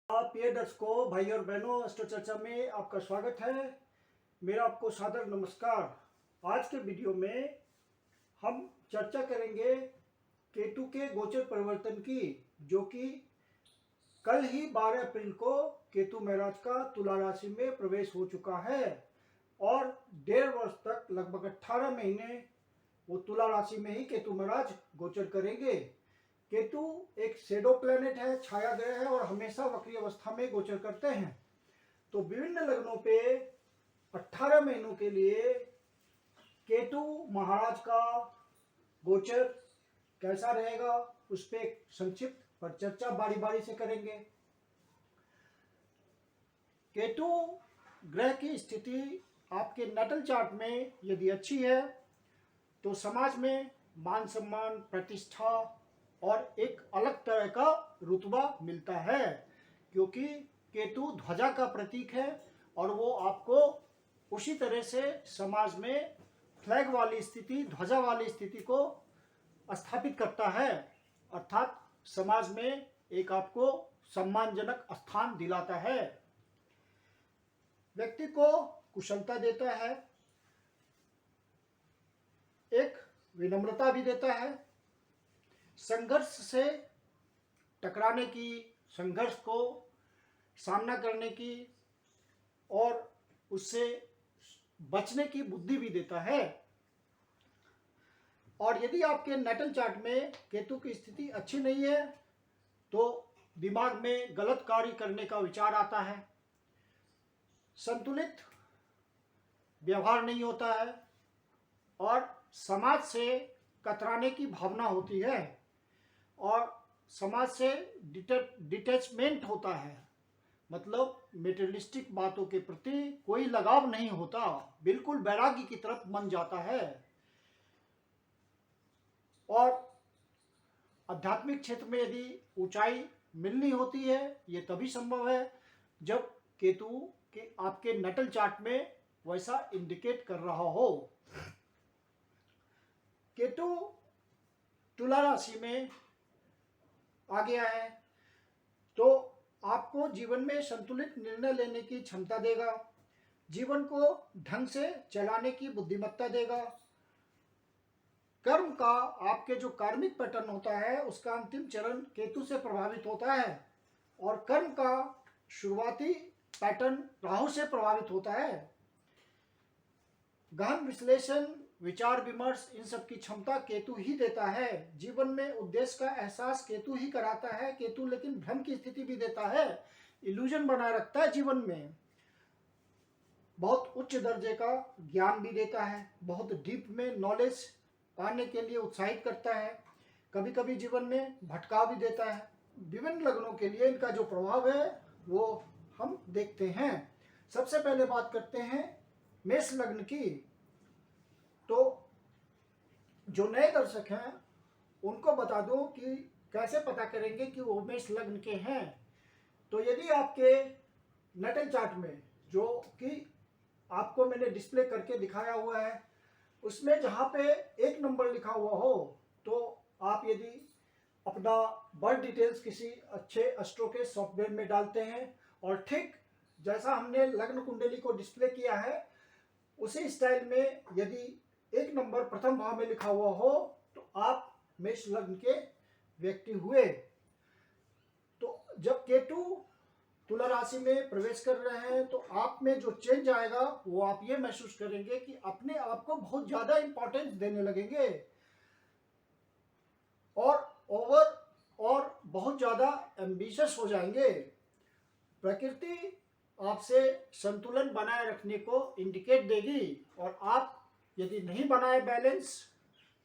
प्रिय दर्शकों, भाई और बहनों, एस्ट्रो चर्चा में आपका स्वागत है। मेरा आपको सादर नमस्कार। आज के वीडियो में हम चर्चा करेंगे केतु के गोचर परिवर्तन की, जो कि कल ही 12 अप्रैल को केतु महाराज का तुला राशि में प्रवेश हो चुका है और 1.5 वर्ष तक लगभग 18 महीने वो तुला राशि में ही केतु महाराज गोचर करेंगे। केतु एक शेडो प्लेनेट है, छाया ग्रह है और हमेशा वक्री अवस्था में गोचर करते हैं। तो विभिन्न लग्नों पे 18 महीनों के लिए केतु महाराज का गोचर कैसा रहेगा, उस पर एक संक्षिप्त पर चर्चा बारी बारी से करेंगे। केतु ग्रह की स्थिति आपके नटल चार्ट में यदि अच्छी है तो समाज में मान सम्मान, प्रतिष्ठा और एक अलग तरह का रुतबा मिलता है, क्योंकि केतु ध्वजा का प्रतीक है और वो आपको उसी तरह से समाज में फ्लैग वाली स्थिति, ध्वजा वाली स्थिति को स्थापित करता है, अर्थात समाज में एक आपको सम्मानजनक स्थान दिलाता है, व्यक्ति को कुशलता देता है, एक विनम्रता भी देता है, संघर्ष से टकराने की, संघर्ष को सामना करने की और उससे बचने की बुद्धि भी देता है। और यदि आपके नटल चार्ट में केतु की स्थिति अच्छी नहीं है तो दिमाग में गलत कार्य करने का विचार आता है, संतुलित व्यवहार नहीं होता है और समाज से कतराने की भावना होती है और समाज से डिटैचमेंट होता है, मतलब मेटेरियलिस्टिक बातों के प्रति कोई लगाव नहीं होता, बिल्कुल वैराग्य की तरफ मन जाता है। और आध्यात्मिक क्षेत्र में यदि ऊंचाई मिलनी होती है, ये तभी संभव है जब केतु के आपके नटल चार्ट में वैसा इंडिकेट कर रहा हो। केतु तुला राशि में आ गया है तो आपको जीवन में संतुलित निर्णय लेने की क्षमता देगा, जीवन को ढंग से चलाने की बुद्धिमत्ता देगा। कर्म का आपके जो कार्मिक पैटर्न होता है उसका अंतिम चरण केतु से प्रभावित होता है और कर्म का शुरुआती पैटर्न राहु से प्रभावित होता है। गहन विश्लेषण, विचार विमर्श, इन सब की क्षमता केतु ही देता है। जीवन में उद्देश्य का एहसास केतु ही कराता है। केतु लेकिन भ्रम की स्थिति भी देता है, इल्यूजन बनाए रखता है जीवन में। बहुत उच्च दर्जे का ज्ञान भी देता है, बहुत डीप में नॉलेज पाने के लिए उत्साहित करता है, कभी कभी जीवन में भटकाव भी देता है। विभिन्न लग्नों के लिए इनका जो प्रभाव है वो हम देखते हैं। सबसे पहले बात करते हैं मेष लग्न की। तो जो नए दर्शक हैं उनको बता दूं कि कैसे पता करेंगे कि वो मेष लग्न के हैं। तो यदि आपके नटल चार्ट में, जो कि आपको मैंने डिस्प्ले करके दिखाया हुआ है, उसमें जहाँ पे 1 नंबर लिखा हुआ हो तो आप यदि अपना बर्थ डिटेल्स किसी अच्छे एस्ट्रो के सॉफ्टवेयर में डालते हैं और ठीक जैसा हमने लग्न कुंडली को डिस्प्ले किया है उसी स्टाइल में यदि 1 नंबर प्रथम भाव में लिखा हुआ हो तो आप मेष लग्न के व्यक्ति हुए। तो जब केतु तुला राशि में प्रवेश कर रहे हैं तो आप में जो चेंज आएगा वो आप ये महसूस करेंगे कि अपने आप को बहुत ज्यादा इंपॉर्टेंस देने लगेंगे और बहुत ज्यादा एम्बिशियस हो जाएंगे। प्रकृति आपसे संतुलन बनाए रखने को इंडिकेट देगी और आप यदि नहीं बनाए बैलेंस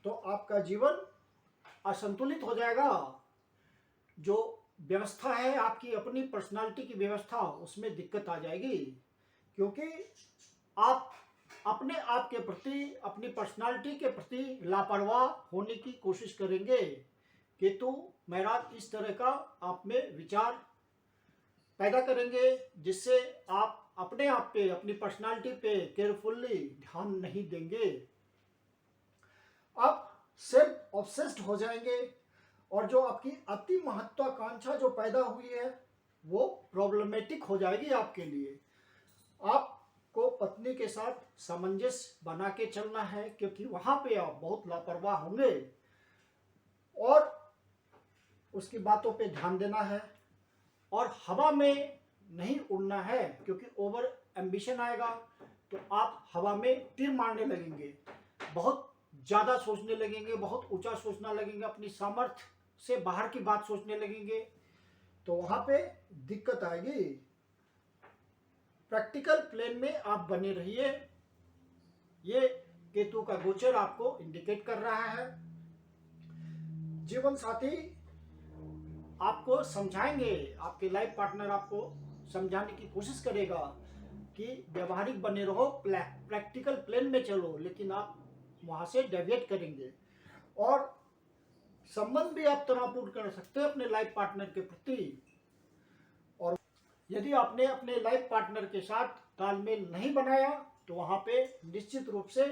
तो आपका जीवन असंतुलित हो जाएगा। जो व्यवस्था है आपकी अपनी पर्सनालिटी की व्यवस्था, उसमें दिक्कत आ जाएगी, क्योंकि आप अपने आप के प्रति, अपनी पर्सनालिटी के प्रति लापरवाह होने की कोशिश करेंगे। केतु महाराज इस तरह का आप में विचार पैदा करेंगे जिससे आप अपने आप पे, अपनी पर्सनालिटी पे केयरफुल्ली ध्यान नहीं देंगे। आप सेल्फ ऑब्सेस्ड हो जाएंगे और जो आपकी अति महत्वाकांक्षा जो पैदा हुई है वो प्रॉब्लमेटिक हो जाएगी आपके लिए। आपको पत्नी के साथ सामंजस्य बना के चलना है, क्योंकि वहां पे आप बहुत लापरवाह होंगे और उसकी बातों पे ध्यान देना है। और हवा में नहीं उड़ना है, क्योंकि ओवर एम्बिशन आएगा तो आप हवा में तीर मारने लगेंगे, बहुत ज़्यादा सोचने लगेंगे, बहुत ऊंचा सोचना लगेंगे, अपनी सामर्थ्य से बाहर की बात सोचने लगेंगे, तो वहां पे दिक्कत आएगी। प्रैक्टिकल प्लेन में आप बने रहिए। ये केतु का गोचर आपको इंडिकेट कर रहा है। जीवन साथी आपको समझाएंगे, आपके लाइफ पार्टनर आपको समझाने की कोशिश करेगा कि व्यवहारिक बने रहो, प्रैक्टिकल प्लेन में चलो, लेकिन आप वहां से डेविएट करेंगे। और संबंध भी आप तनावपूर्ण कर सकते हैं अपने लाइफ पार्टनर के प्रति। और यदि आपने अपने लाइफ पार्टनर के साथ तालमेल नहीं बनाया तो वहां पे निश्चित रूप से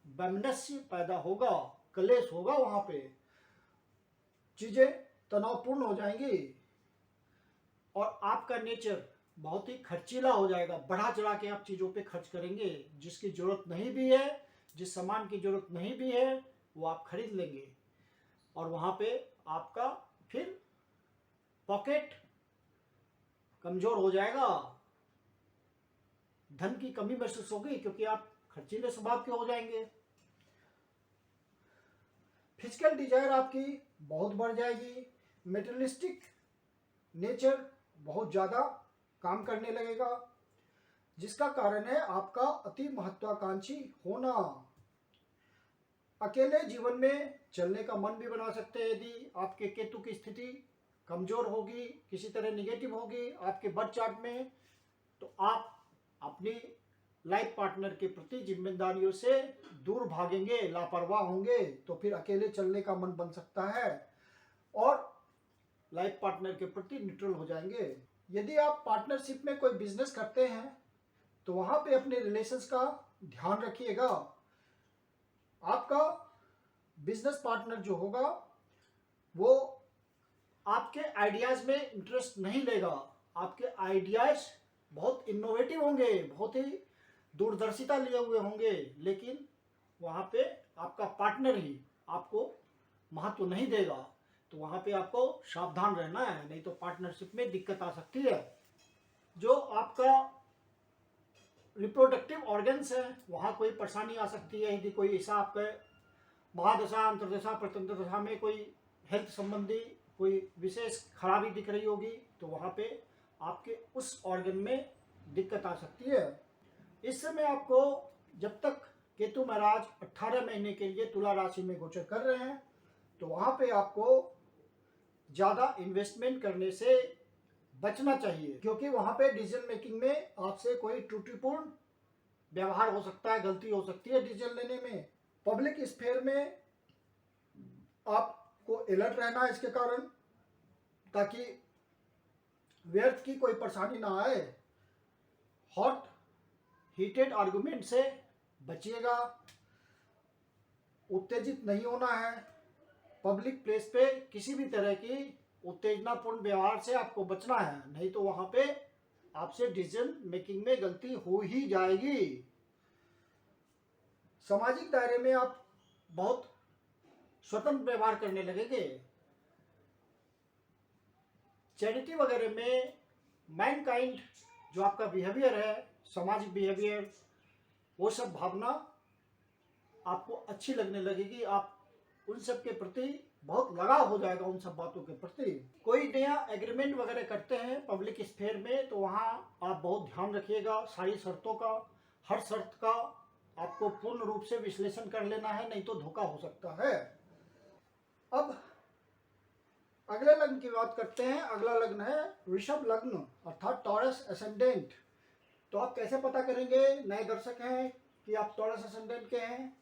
वैमनस्य पैदा होगा, कलेश होगा, वहां पे चीजें तनावपूर्ण हो जाएंगी और आपका नेचर बहुत ही खर्चीला हो जाएगा। बढ़ा चढ़ा के आप चीजों पे खर्च करेंगे, जिसकी जरूरत नहीं भी है, जिस सामान की जरूरत नहीं भी है वो आप खरीद लेंगे और वहां पे आपका फिर पॉकेट कमजोर हो जाएगा, धन की कमी महसूस होगी, क्योंकि आप खर्चीले स्वभाव के हो जाएंगे। फिजिकल डिजायर आपकी बहुत बढ़ जाएगी, मेटेरियलिस्टिक नेचर बहुत ज़्यादा काम करने लगेगा, जिसका कारण है आपका अति महत्वाकांक्षी होना। अकेले जीवन में चलने का मन भी बना सकते हैं यदि आपके केतु की स्थिति कमजोर होगी, किसी तरह निगेटिव होगी आपके बर्थ चार्ट में, तो आप अपनी लाइफ पार्टनर के प्रति जिम्मेदारियों से दूर भागेंगे, लापरवाह होंगे, तो फिर अकेले चलने का मन बन सकता है और लाइफ पार्टनर के प्रति न्यूट्रल हो जाएंगे। यदि आप पार्टनरशिप में कोई बिजनेस करते हैं तो वहां पे अपने रिलेशंस का ध्यान रखिएगा। आपका बिजनेस पार्टनर जो होगा वो आपके आइडियाज में इंटरेस्ट नहीं लेगा। आपके आइडियाज बहुत इनोवेटिव होंगे, बहुत ही दूरदर्शिता लिए हुए होंगे, लेकिन वहां पे आपका पार्टनर ही आपको महत्व नहीं देगा। तो वहां पे आपको सावधान रहना है, नहीं तो पार्टनरशिप में दिक्कत आ सकती है। जो आपका रिप्रोडक्टिव ऑर्गन्स है वहां कोई परेशानी आ सकती है। यदि कोई ऐसा आपके महादशा, अंतरदशा, प्रत्यंतर दशा में कोई हेल्थ संबंधी कोई विशेष खराबी दिख रही होगी तो वहां पे आपके उस ऑर्गन में दिक्कत आ सकती है। इस समय आपको, जब तक केतु महाराज 18 महीने के लिए तुला राशि में गोचर कर रहे हैं, तो वहां पे आपको ज़्यादा इन्वेस्टमेंट करने से बचना चाहिए, क्योंकि वहां पे डिसीजन मेकिंग में आपसे कोई त्रुटिपूर्ण व्यवहार हो सकता है, गलती हो सकती है डिसीजन लेने में। पब्लिक स्फेयर में आपको अलर्ट रहना है इसके कारण, ताकि व्यर्थ की कोई परेशानी ना आए। हॉट हीटेड आर्गुमेंट से बचिएगा, उत्तेजित नहीं होना है। पब्लिक प्लेस पे किसी भी तरह की उत्तेजनापूर्ण व्यवहार से आपको बचना है, नहीं तो वहां पे आपसे डिसीजन मेकिंग में गलती हो ही जाएगी। सामाजिक दायरे में आप बहुत स्वतंत्र व्यवहार करने लगेंगे। चैरिटी वगैरह में मैनकाइंड जो आपका बिहेवियर है, सामाजिक बिहेवियर, वो सब भावना आपको अच्छी लगने लगेगी। आप उन सब के प्रति बहुत लगाव हो जाएगा, उन सब बातों के प्रति। कोई नया एग्रीमेंट वगैरह करते हैं पब्लिक स्फेयर में तो वहाँ आप बहुत ध्यान रखिएगा सारी शर्तों का। हर शर्त का आपको पूर्ण रूप से विश्लेषण कर लेना है, नहीं तो धोखा हो सकता है। अब अगले लग्न की बात करते हैं। अगला लग्न है वृषभ लग्न, अर्थात टॉरस एसेंडेंट। तो आप कैसे पता करेंगे, नए दर्शक हैं, कि आप टॉरस एसेंडेंट के हैं?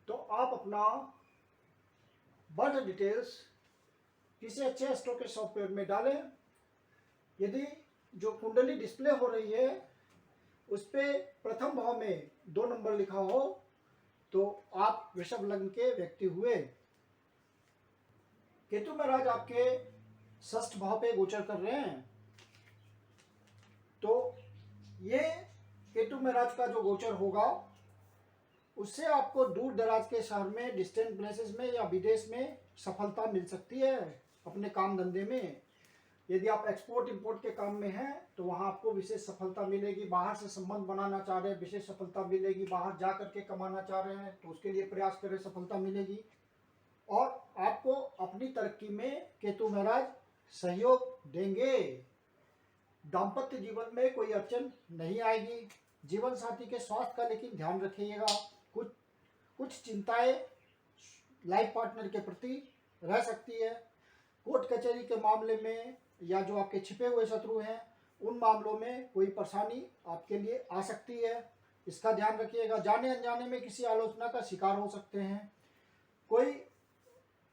तो आप अपना बर्थ डिटेल्स किसी अच्छे एस्ट्रो के सॉफ्टवेयर में डालें। यदि जो कुंडली डिस्प्ले हो रही है उस पे प्रथम भाव में 2 नंबर लिखा हो तो आप वृषभ लग्न के व्यक्ति हुए। केतु महाराज आपके षष्ठ भाव पे गोचर कर रहे हैं। तो ये केतु महाराज का जो गोचर होगा उससे आपको दूर दराज के शहर में, डिस्टेंट प्लेसेस में या विदेश में सफलता मिल सकती है अपने काम धंधे में। यदि आप एक्सपोर्ट इंपोर्ट के काम में हैं तो वहाँ आपको विशेष सफलता मिलेगी। बाहर से संबंध बनाना चाह रहे हैं, विशेष सफलता मिलेगी। बाहर जा करके कमाना चाह रहे हैं तो उसके लिए प्रयास करें, सफलता मिलेगी। और आपको अपनी तरक्की में केतु महाराज सहयोग देंगे। दाम्पत्य जीवन में कोई अड़चन नहीं आएगी। जीवन साथी के स्वास्थ्य का लेकिन ध्यान रखिएगा। कुछ चिंताएं लाइफ पार्टनर के प्रति रह सकती है। कोर्ट कचहरी के मामले में या जो आपके छिपे हुए शत्रु हैं उन मामलों में कोई परेशानी आपके लिए आ सकती है, इसका ध्यान रखिएगा। जाने अनजाने में किसी आलोचना का शिकार हो सकते हैं। कोई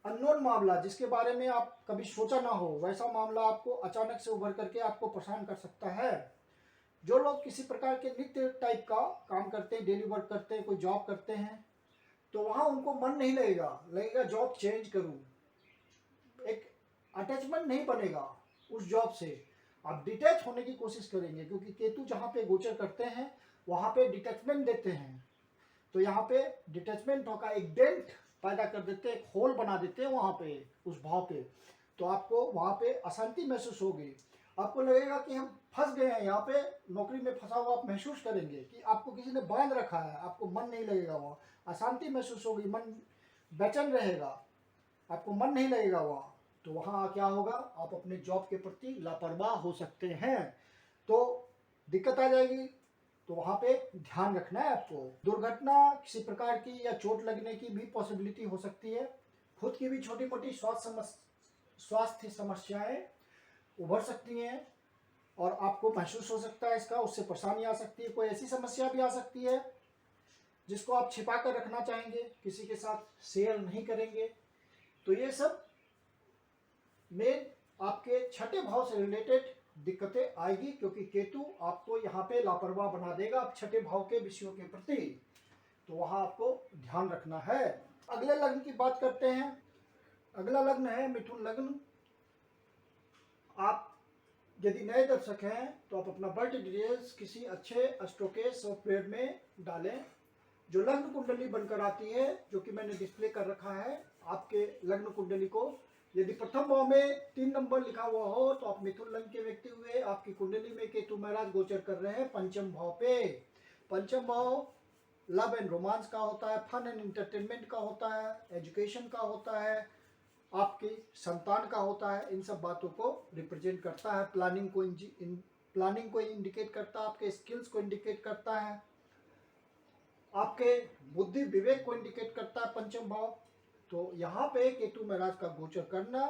अननोन मामला जिसके बारे में आप कभी सोचा ना हो, वैसा मामला आपको अचानक से उभर करके आपको परेशान कर सकता है। जो लोग किसी प्रकार के नित्य टाइप का काम करते हैं, डेली वर्क करते हैं, कोई जॉब करते हैं, तो वहाँ उनको मन नहीं लगेगा जॉब चेंज करूँ। एक अटैचमेंट नहीं बनेगा उस जॉब से। आप डिटैच होने की कोशिश करेंगे क्योंकि केतु जहाँ पे गोचर करते हैं वहाँ पे डिटैचमेंट देते हैं। तो यहाँ पे डिटैचमेंट होगा, एक डेंट पैदा कर देते हैं, एक होल बना देते हैं वहाँ पे, उस भाव पे। तो आपको वहाँ पे अशांति महसूस होगी। आपको लगेगा कि हम फंस गए हैं यहाँ पे, नौकरी में फंसा हुआ आप महसूस करेंगे कि आपको किसी ने बांध रखा है। आपको मन नहीं लगेगा वहाँ, अशांति महसूस होगी, मन बेचैन रहेगा, आपको मन नहीं लगेगा वहाँ। तो वहाँ क्या होगा, आप अपने जॉब के प्रति लापरवाह हो सकते हैं, तो दिक्कत आ जाएगी। तो वहाँ पे ध्यान रखना है आपको। दुर्घटना किसी प्रकार की या चोट लगने की भी पॉसिबिलिटी हो सकती है। खुद की भी छोटी मोटी स्वास्थ्य समस्याएं उभर सकती हैं और आपको महसूस हो सकता है इसका, उससे परेशानी आ सकती है। कोई ऐसी समस्या भी आ सकती है जिसको आप छिपा कर रखना चाहेंगे, किसी के साथ शेयर नहीं करेंगे। तो ये सब में आपके छठे भाव से रिलेटेड दिक्कतें आएगी क्योंकि केतु आपको यहाँ पे लापरवाह बना देगा आप छठे भाव के विषयों के प्रति। तो वहाँ आपको ध्यान रखना है। अगले लग्न की बात करते हैं। अगला लग्न है मिथुन लग्न। आप यदि नए दर्शक हैं तो आप अपना बर्थ डिटेल्स किसी अच्छे एस्ट्रोके सॉफ्टवेयर में डालें। जो लग्न कुंडली बनकर आती है, जो कि मैंने डिस्प्ले कर रखा है आपके लग्न कुंडली को, यदि प्रथम भाव में 3 नंबर लिखा हुआ हो तो आप मिथुन लग्न के व्यक्ति हुए। आपकी कुंडली में केतु महाराज गोचर कर रहे हैं पंचम भाव पे। पंचम भाव लव एंड रोमांस का होता है, फन एंड एंटरटेनमेंट का होता है, एजुकेशन का होता है, आपकी संतान का होता है। इन सब बातों को रिप्रेजेंट करता है। प्लानिंग को इंडिकेट करता है, आपके स्किल्स को इंडिकेट करता है, आपके बुद्धि विवेक को इंडिकेट करता है पंचम भाव। तो यहाँ पे केतु महाराज का गोचर करना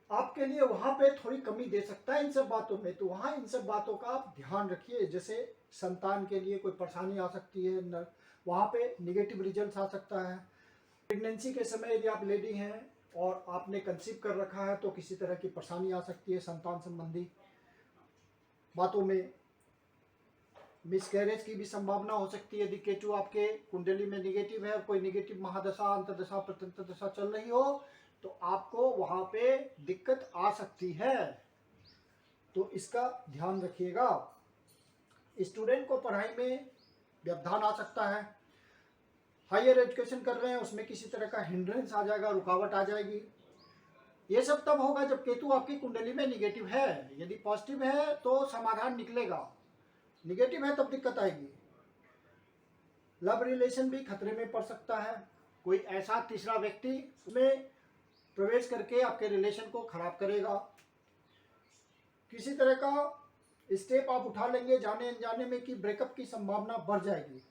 आपके लिए वहाँ पे थोड़ी कमी दे सकता है इन सब बातों में। तो वहाँ इन सब बातों का आप ध्यान रखिए। जैसे संतान के लिए कोई परेशानी आ सकती है, वहाँ पे निगेटिव रिजल्ट आ सकता है। प्रेगनेंसी के समय यदि आप लेडी हैं और आपने कंसीव कर रखा है तो किसी तरह की परेशानी आ सकती है। संतान संबंधी बातों में मिसकैरेज की भी संभावना हो सकती है। यदि केतु आपके कुंडली में निगेटिव है और कोई निगेटिव महादशा, अंतर्दशा, प्रत्यंतरदशा चल रही हो तो आपको वहां पे दिक्कत आ सकती है। तो इसका ध्यान रखिएगा। स्टूडेंट को पढ़ाई में व्यवधान आ सकता है। हायर एजुकेशन कर रहे हैं उसमें किसी तरह का हिंड्रेंस आ जाएगा, रुकावट आ जाएगी। ये सब तब होगा जब केतु आपकी कुंडली में निगेटिव है। यदि पॉजिटिव है तो समाधान निकलेगा, निगेटिव है तब दिक्कत आएगी। लव रिलेशन भी खतरे में पड़ सकता है। कोई ऐसा तीसरा व्यक्ति उसमें प्रवेश करके आपके रिलेशन को खराब करेगा। किसी तरह का स्टेप आप उठा लेंगे जाने अनजाने में कि ब्रेकअप की संभावना बढ़ जाएगी।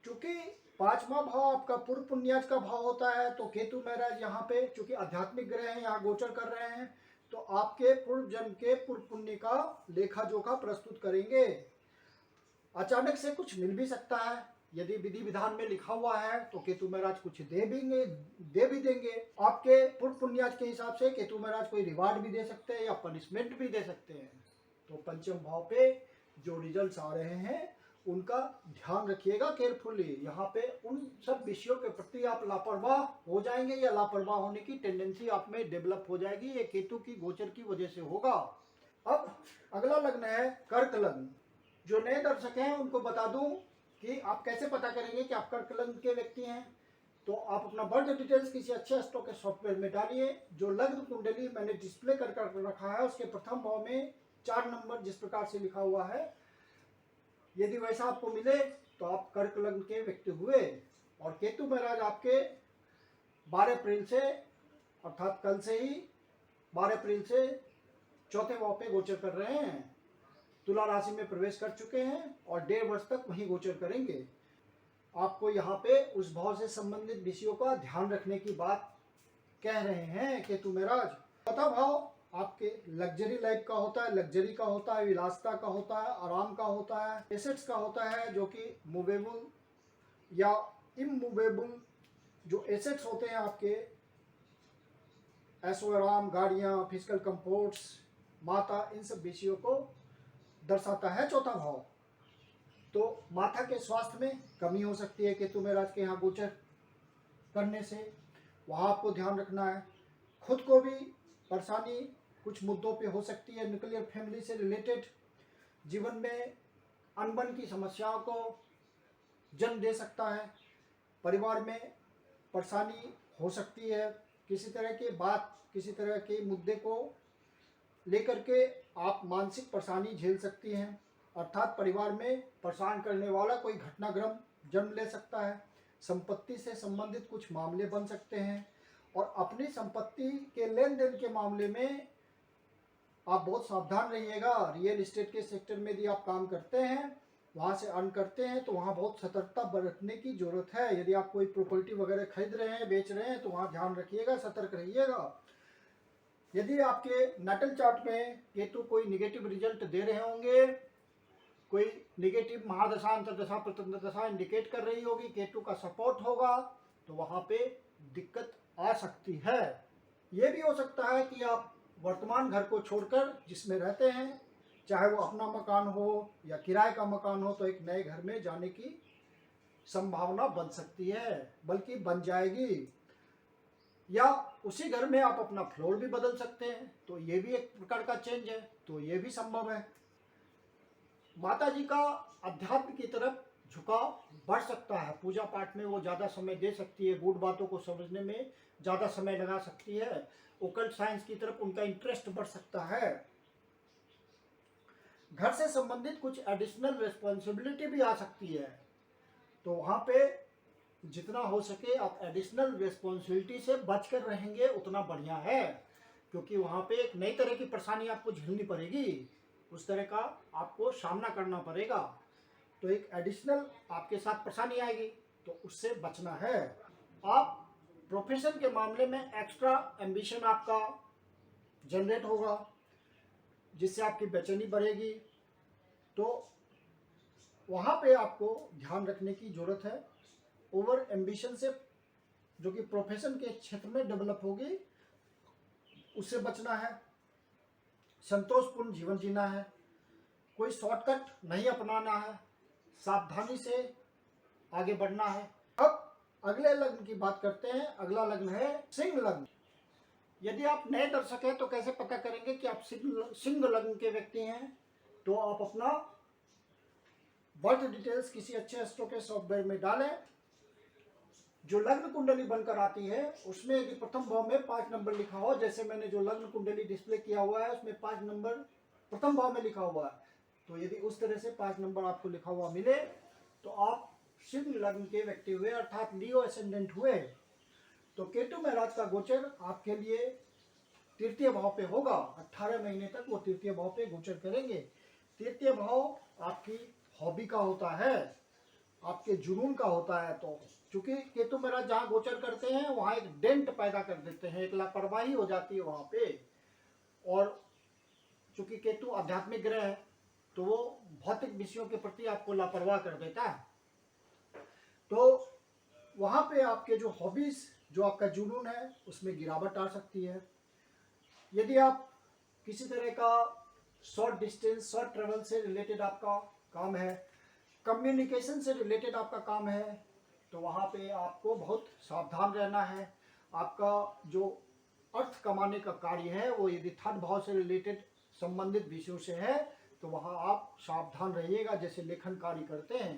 चूंकि 5वां भाव आपका पूर्व पुण्याज का भाव होता है तो केतु महाराज यहाँ पे चूंकि आध्यात्मिक ग्रह हैं, यहाँ गोचर कर रहे हैं, तो आपके पूर्व जन्म के पूर्व पुण्य का लेखा जोखा प्रस्तुत करेंगे। अचानक से कुछ मिल भी सकता है। यदि विधि विधान में लिखा हुआ है तो केतु महाराज कुछ दे भी देंगे। आपके पूर्व पुण्याज के हिसाब से केतु महाराज कोई रिवार्ड भी दे सकते हैं या पनिशमेंट भी दे सकते हैं। तो पंचम भाव पे जो रिजल्ट्स आ रहे हैं उनका ध्यान रखिएगा केयरफुली। यहाँ पे उन सब विषयों के प्रति आप लापरवाह हो जाएंगे या लापरवाह होने की टेंडेंसी आप में डेवलप हो जाएगी। ये केतु की गोचर की वजह से होगा। अब अगला लग्न है कर्क लग्न। जो नए दर्शक हैं उनको बता दूं कि आप कैसे पता करेंगे कि आप कर्क लग्न के व्यक्ति हैं। तो आप अपना बर्थ डिटेल्स किसी अच्छे स्टॉक के सॉफ्टवेयर में डालिए। जो लग्न कुंडली मैंने डिस्प्ले कर रखा है उसके प्रथम भाव में 4 नंबर जिस प्रकार से लिखा हुआ है, यदि वैसा आपको मिले तो आप कर्क लग्न के व्यक्ति हुए। और केतु महाराज आपके 12 अप्रैल से, अर्थात कल से ही 12 अप्रैल से चौथे भाव पे गोचर कर रहे हैं, तुला राशि में प्रवेश कर चुके हैं और 1.5 वर्ष तक वहीं गोचर करेंगे। आपको यहाँ पे उस भाव से संबंधित विषयों का ध्यान रखने की बात कह रहे हैं केतु महाराज। चौथा भाव आपके लग्जरी लाइफ का होता है, लग्जरी का होता है, विलासिता का होता है, आराम का होता है, एसेट्स का होता है, जो कि मूवेबल या इमूवेबल जो एसेट्स होते हैं आपके, ऐशो आराम, गाड़ियाँ, फिजिकल कंफर्ट्स, माता, इन सब विषयों को दर्शाता है चौथा भाव। तो माता के स्वास्थ्य में कमी हो सकती है केतु महाराज के यहाँ गोचर करने से, वहाँ आपको ध्यान रखना है। खुद को भी परेशानी कुछ मुद्दों पे हो सकती है, न्यूक्लियर फैमिली से रिलेटेड जीवन में अनबन की समस्याओं को जन्म दे सकता है, परिवार में परेशानी हो सकती है, किसी तरह की बात, किसी तरह के मुद्दे को लेकर के आप मानसिक परेशानी झेल सकती हैं, अर्थात परिवार में परेशान करने वाला कोई घटनाक्रम जन्म ले सकता है। संपत्ति से संबंधित कुछ मामले बन सकते हैं और अपनी संपत्ति के लेन देन के मामले में आप बहुत सावधान रहिएगा। रियल एस्टेट के सेक्टर में यदि आप काम करते हैं, वहाँ से अर्न करते हैं, तो वहाँ बहुत सतर्कता बरतने की जरूरत है। यदि आप कोई प्रॉपर्टी वगैरह खरीद रहे हैं, बेच रहे हैं, तो वहाँ ध्यान रखिएगा, सतर्क रहिएगा। यदि आपके नाटल चार्ट में केतु कोई निगेटिव रिजल्ट दे रहे होंगे, कोई निगेटिव महादशा, अंतर्दशा, प्रतंत्रदशा इंडिकेट कर रही होगी, केतु का सपोर्ट होगा, तो वहाँ पे दिक्कत आ सकती है। ये भी हो सकता है कि आप वर्तमान घर को छोड़कर जिसमें रहते हैं, चाहे वो अपना मकान हो या किराए का मकान हो, तो एक नए घर में जाने की संभावना बन सकती है, बल्कि बन जाएगी। या उसी घर में आप अपना फ्लोर भी बदल सकते हैं, तो ये भी एक प्रकार का चेंज है, तो ये भी संभव है। माता जी का अध्यात्म की तरफ झुकाव बढ़ सकता है, पूजा पाठ में वो ज़्यादा समय दे सकती है, गूढ़ बातों को समझने में ज़्यादा समय लगा सकती है, ओकल्ट साइंस की तरफ उनका इंटरेस्ट बढ़ सकता है। घर से संबंधित कुछ एडिशनल रिस्पॉन्सिबिलिटी भी आ सकती है, तो वहाँ पे जितना हो सके आप एडिशनल रिस्पॉन्सिबिलिटी से बचकर रहेंगे उतना बढ़िया है, क्योंकि वहाँ पे एक नई तरह की परेशानी आपको झेलनी पड़ेगी, उस तरह का आपको सामना करना पड़ेगा, तो एक एडिशनल आपके साथ परेशानी आएगी, तो उससे बचना है। आप प्रोफेशन के मामले में एक्स्ट्रा एम्बिशन आपका जनरेट होगा, जिससे आपकी बेचैनी बढ़ेगी, तो वहाँ पे आपको ध्यान रखने की ज़रूरत है। ओवर एम्बिशन से जो कि प्रोफेशन के क्षेत्र में डेवलप होगी, उससे बचना है। संतोषपूर्ण जीवन जीना है, कोई शॉर्टकट नहीं अपनाना है, सावधानी से आगे बढ़ना है। अब अगले लग्न की बात करते हैं। अगला लग्न है सिंह लग्न। यदि आप नए दर्शक हैं तो कैसे पता करेंगे कि आप सिंह लग्न के व्यक्ति हैं, तो आप अपना बर्थ डिटेल्स किसी अच्छे एस्ट्रो के सॉफ्टवेयर में डालें। जो लग्न कुंडली बनकर आती है उसमें यदि प्रथम भाव में 5 नंबर लिखा हो, जैसे मैंने जो लग्न कुंडली डिस्प्ले किया हुआ है उसमें 5 नंबर प्रथम भाव में लिखा हुआ है, तो यदि उस तरह से 5 नंबर आपको लिखा हुआ मिले तो आप सिंह लग्न के व्यक्ति हुए, अर्थात लियो एसेंडेंट हुए। तो केतु महाराज का गोचर आपके लिए तृतीय भाव पे होगा। 18 महीने तक वो तृतीय भाव पे गोचर करेंगे। तृतीय भाव आपकी हॉबी का होता है, आपके जुनून का होता है। तो चूंकि केतु महाराज जहाँ गोचर करते हैं वहाँ एक डेंट पैदा कर देते हैं, एक लापरवाही हो जाती है वहाँ पे। और चूंकि केतु आध्यात्मिक ग्रह है तो वो भौतिक विषयों के प्रति आपको लापरवाह कर देता है, तो वहाँ पे आपके जो हॉबीज, जो आपका जुनून है, उसमें गिरावट आ सकती है। यदि आप किसी तरह का शॉर्ट डिस्टेंस, शॉर्ट ट्रेवल से रिलेटेड आपका काम है, कम्युनिकेशन से रिलेटेड आपका काम है, तो वहाँ पे आपको बहुत सावधान रहना है। आपका जो अर्थ कमाने का कार्य है वो यदि थर्ड भाव से रिलेटेड संबंधित विषयों से है, तो वहाँ आप सावधान रहिएगा। जैसे लेखन कार्य करते हैं,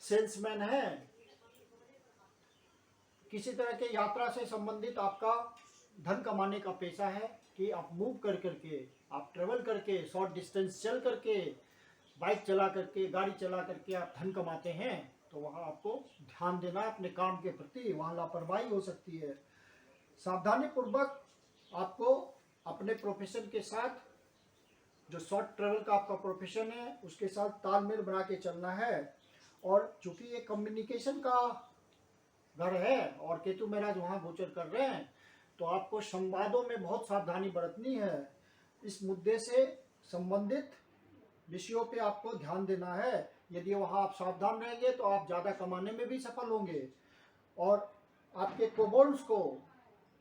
सेल्समैन है, किसी तरह के यात्रा से संबंधित आपका धन कमाने का पेशा है कि आप मूव कर करके, आप ट्रेवल करके, शॉर्ट डिस्टेंस चल करके, बाइक चला करके, गाड़ी चला करके आप धन कमाते हैं, तो वहाँ आपको ध्यान देना है अपने काम के प्रति, वहाँ लापरवाही हो सकती है। सावधानी पूर्वक आपको अपने प्रोफेशन के साथ, जो शॉर्ट ट्रेवल का आपका प्रोफेशन है, उसके साथ तालमेल बना के चलना है। और चूंकि ये कम्युनिकेशन का घर है और केतु महाराज वहाँ गोचर कर रहे हैं, तो आपको संवादों में बहुत सावधानी बरतनी है। इस मुद्दे से संबंधित विषयों पे आपको ध्यान देना है। यदि वहाँ आप सावधान रहेंगे तो आप ज़्यादा कमाने में भी सफल होंगे और आपके कोबोल्स को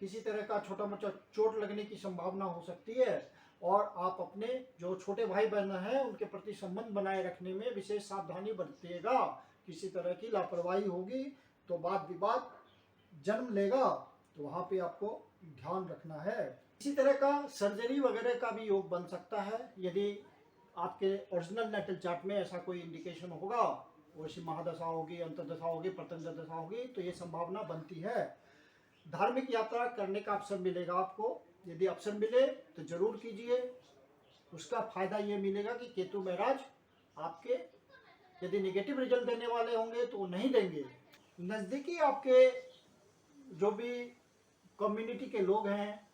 किसी तरह का छोटा मोटा चोट लगने की संभावना हो सकती है। और आप अपने जो छोटे भाई बहन हैं उनके प्रति संबंध बनाए रखने में विशेष सावधानी बरतिएगा। किसी तरह की लापरवाही होगी तो वाद विवाद जन्म लेगा, तो वहाँ पे आपको ध्यान रखना है। इसी तरह का सर्जरी वगैरह का भी योग बन सकता है। यदि आपके ओरिजिनल नेटल चार्ट में ऐसा कोई इंडिकेशन होगा, वैसी महादशा होगी, अंतर्दशा होगी, प्रत्यंतर दशा होगी, तो ये संभावना बनती है। धार्मिक यात्रा करने का अवसर मिलेगा आपको। यदि अवसर मिले तो जरूर कीजिए। उसका फायदा ये मिलेगा कि केतु महाराज आपके यदि नेगेटिव रिजल्ट देने वाले होंगे तो वो नहीं देंगे। नज़दीकी आपके जो भी कम्युनिटी के लोग हैं,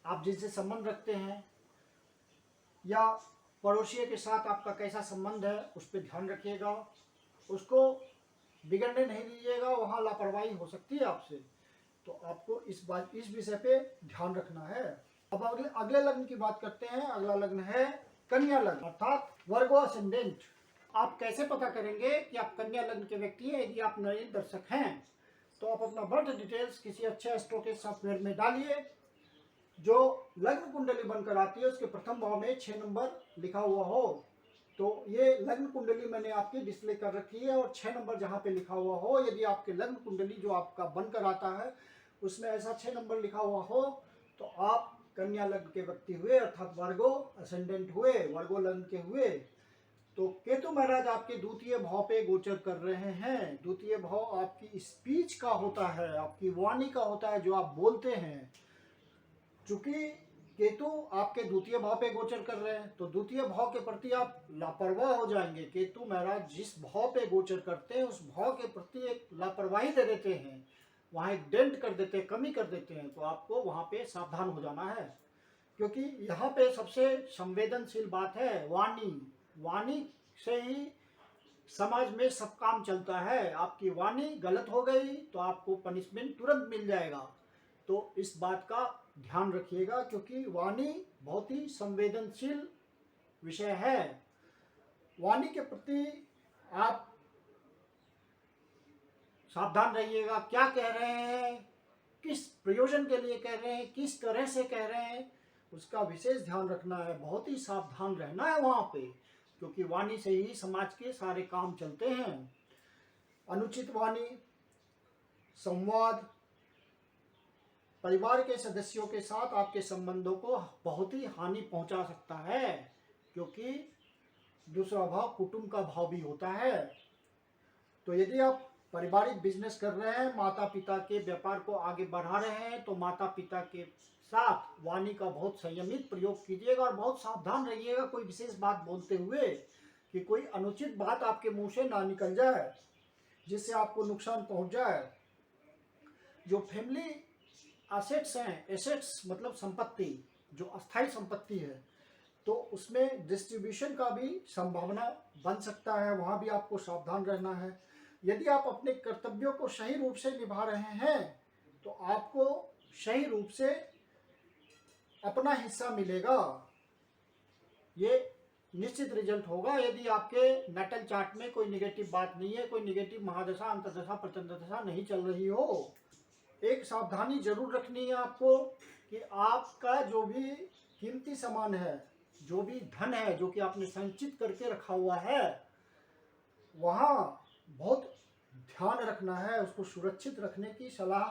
आप जिनसे संबंध रखते हैं, या पड़ोसियों के साथ आपका कैसा संबंध है, उस पर ध्यान रखिएगा। उसको बिगड़ने नहीं दीजिएगा, वहाँ लापरवाही हो सकती है आपसे, तो आपको इस विषय पे ध्यान रखना है। अब अगले लग्न की बात करते हैं। अगला लग्न है कन्या लग्न, अर्थात वर्गो असेंडेंट। आप कैसे पता करेंगे कि आप कन्या लग्न के व्यक्ति हैं? यदि आप नए दर्शक हैं तो आप अपना बर्थ डिटेल्स किसी अच्छे एस्ट्रोलॉजी सॉफ्टवेयर में डालिए। जो लग्न कुंडली बनकर आती है उसके प्रथम भाव में 6 नंबर लिखा हुआ हो, तो ये लग्न कुंडली मैंने आपकी डिस्प्ले कर रखी है, और 6 नंबर जहाँ पे लिखा हुआ हो, यदि आपके लग्न कुंडली जो आपका बनकर आता है उसमें ऐसा 6 नंबर लिखा हुआ हो, तो आप कन्या लग्न के व्यक्ति हुए, अर्थात वर्गो असेंडेंट हुए, वर्गो लग्न के हुए। तो केतु महाराज आपके द्वितीय भाव पे गोचर कर रहे हैं। द्वितीय भाव आपकी स्पीच का होता है, आपकी वाणी का होता है, जो आप बोलते हैं। चूंकि केतु आपके द्वितीय भाव पे गोचर कर रहे हैं, तो द्वितीय भाव के प्रति आप लापरवाह हो जाएंगे। केतु महाराज जिस भाव पे गोचर करते हैं उस भाव के प्रति एक लापरवाही दे देते हैं, वहाँ एक डेंट कर देते हैं, कमी कर देते हैं। तो आपको वहाँ पे सावधान हो जाना है, क्योंकि यहाँ पे सबसे संवेदनशील बात है वाणी। वाणी से ही समाज में सब काम चलता है। आपकी वाणी गलत हो गई तो आपको पनिशमेंट तुरंत मिल जाएगा। तो इस बात का ध्यान रखिएगा, क्योंकि वाणी बहुत ही संवेदनशील विषय है। वाणी के प्रति आप सावधान रहिएगा। क्या कह रहे हैं, किस प्रयोजन के लिए कह रहे हैं, किस तरह से कह रहे हैं, उसका विशेष ध्यान रखना है। बहुत ही सावधान रहना है वहाँ पे, क्योंकि वाणी से ही समाज के सारे काम चलते हैं। अनुचित वाणी, संवाद, परिवार के सदस्यों के साथ आपके संबंधों को बहुत ही हानि पहुंचा सकता है, क्योंकि दूसरा भाव कुटुंब का भाव भी होता है। तो यदि आप पारिवारिक बिजनेस कर रहे हैं, माता पिता के व्यापार को आगे बढ़ा रहे हैं, तो माता पिता के साथ वाणी का बहुत संयमित प्रयोग कीजिएगा और बहुत सावधान रहिएगा कोई विशेष बात बोलते हुए, कि कोई अनुचित बात आपके मुंह से ना निकल जाए जिससे आपको नुकसान पहुंच जाए। जो फैमिली एसेट्स हैं, एसेट्स मतलब संपत्ति, जो अस्थायी संपत्ति है, तो उसमें डिस्ट्रीब्यूशन का भी संभावना बन सकता है, वहाँ भी आपको सावधान रहना है। यदि आप अपने कर्तव्यों को सही रूप से निभा रहे हैं तो आपको सही रूप से अपना हिस्सा मिलेगा, ये निश्चित रिजल्ट होगा। यदि आपके नेटल चार्ट में कोई नेगेटिव बात नहीं है, कोई नेगेटिव महादशा, अंतर्दशा, प्रत्यंतर दशा नहीं चल रही हो। एक सावधानी जरूर रखनी है आपको कि आपका जो भी कीमती सामान है, जो भी धन है, जो कि आपने संचित करके रखा हुआ है, वहाँ बहुत ध्यान रखना है, उसको सुरक्षित रखने की सलाह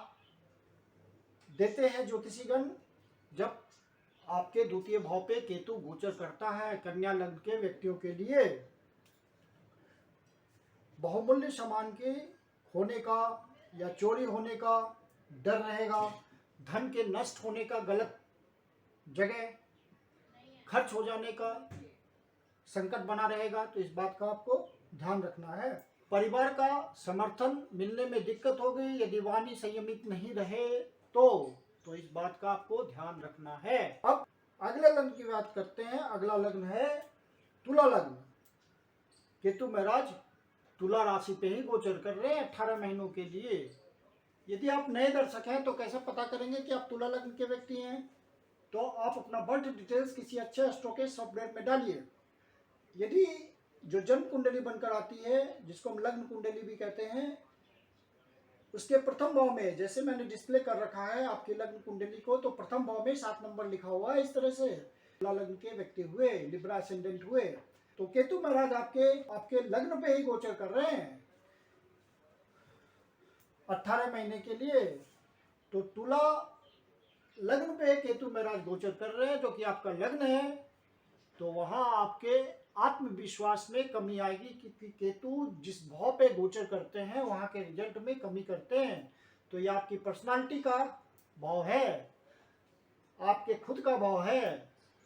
देते हैं ज्योतिषीगण। जब आपके द्वितीय भाव पे केतु गोचर करता है। कन्या लग्न के व्यक्तियों के लिए बहुमूल्य सामान के होने का या चोरी होने का डर रहेगा। धन के नष्ट होने का, गलत जगह खर्च हो जाने का संकट बना रहेगा, तो इस बात का आपको ध्यान रखना है। परिवार का समर्थन मिलने में दिक्कत होगी यदि वाणी संयमित नहीं रहे तो इस बात का आपको ध्यान रखना है। अब अगले लग्न की बात करते हैं। अगला लग्न है तुला लग्न। केतु महाराज तुला राशि पे ही गोचर कर रहे हैं 18 महीनों के लिए। यदि आप नए दर्शक हैं तो कैसे पता करेंगे कि आप तुला लग्न के व्यक्ति हैं? तो आप अपना बर्थ डिटेल्स किसी अच्छे एस्ट्रोकेज सॉफ्टवेयर में डालिए। यदि जो जन्म कुंडली बनकर आती है, जिसको हम लग्न कुंडली भी कहते हैं, उसके प्रथम भाव में, जैसे मैंने डिस्प्ले कर रखा है आपकी लग्न कुंडली को, तो प्रथम भाव में 7 नंबर लिखा हुआ है। इस तरह से तुला लग्न के व्यक्ति हुए, लिब्रा एसेंडेंट हुए, तो केतु महाराज आपके लग्न पे ही गोचर कर रहे हैं 18 महीने के लिए। तो तुला लग्न पे केतु महाराज गोचर कर रहे हैं, जो कि आपका लग्न है, तो वहां आपके आत्मविश्वास में कमी आएगी, क्योंकि केतु जिस भाव पे गोचर करते हैं वहां के रिजल्ट में कमी करते हैं। तो ये आपकी पर्सनालिटी का भाव है, आपके खुद का भाव है,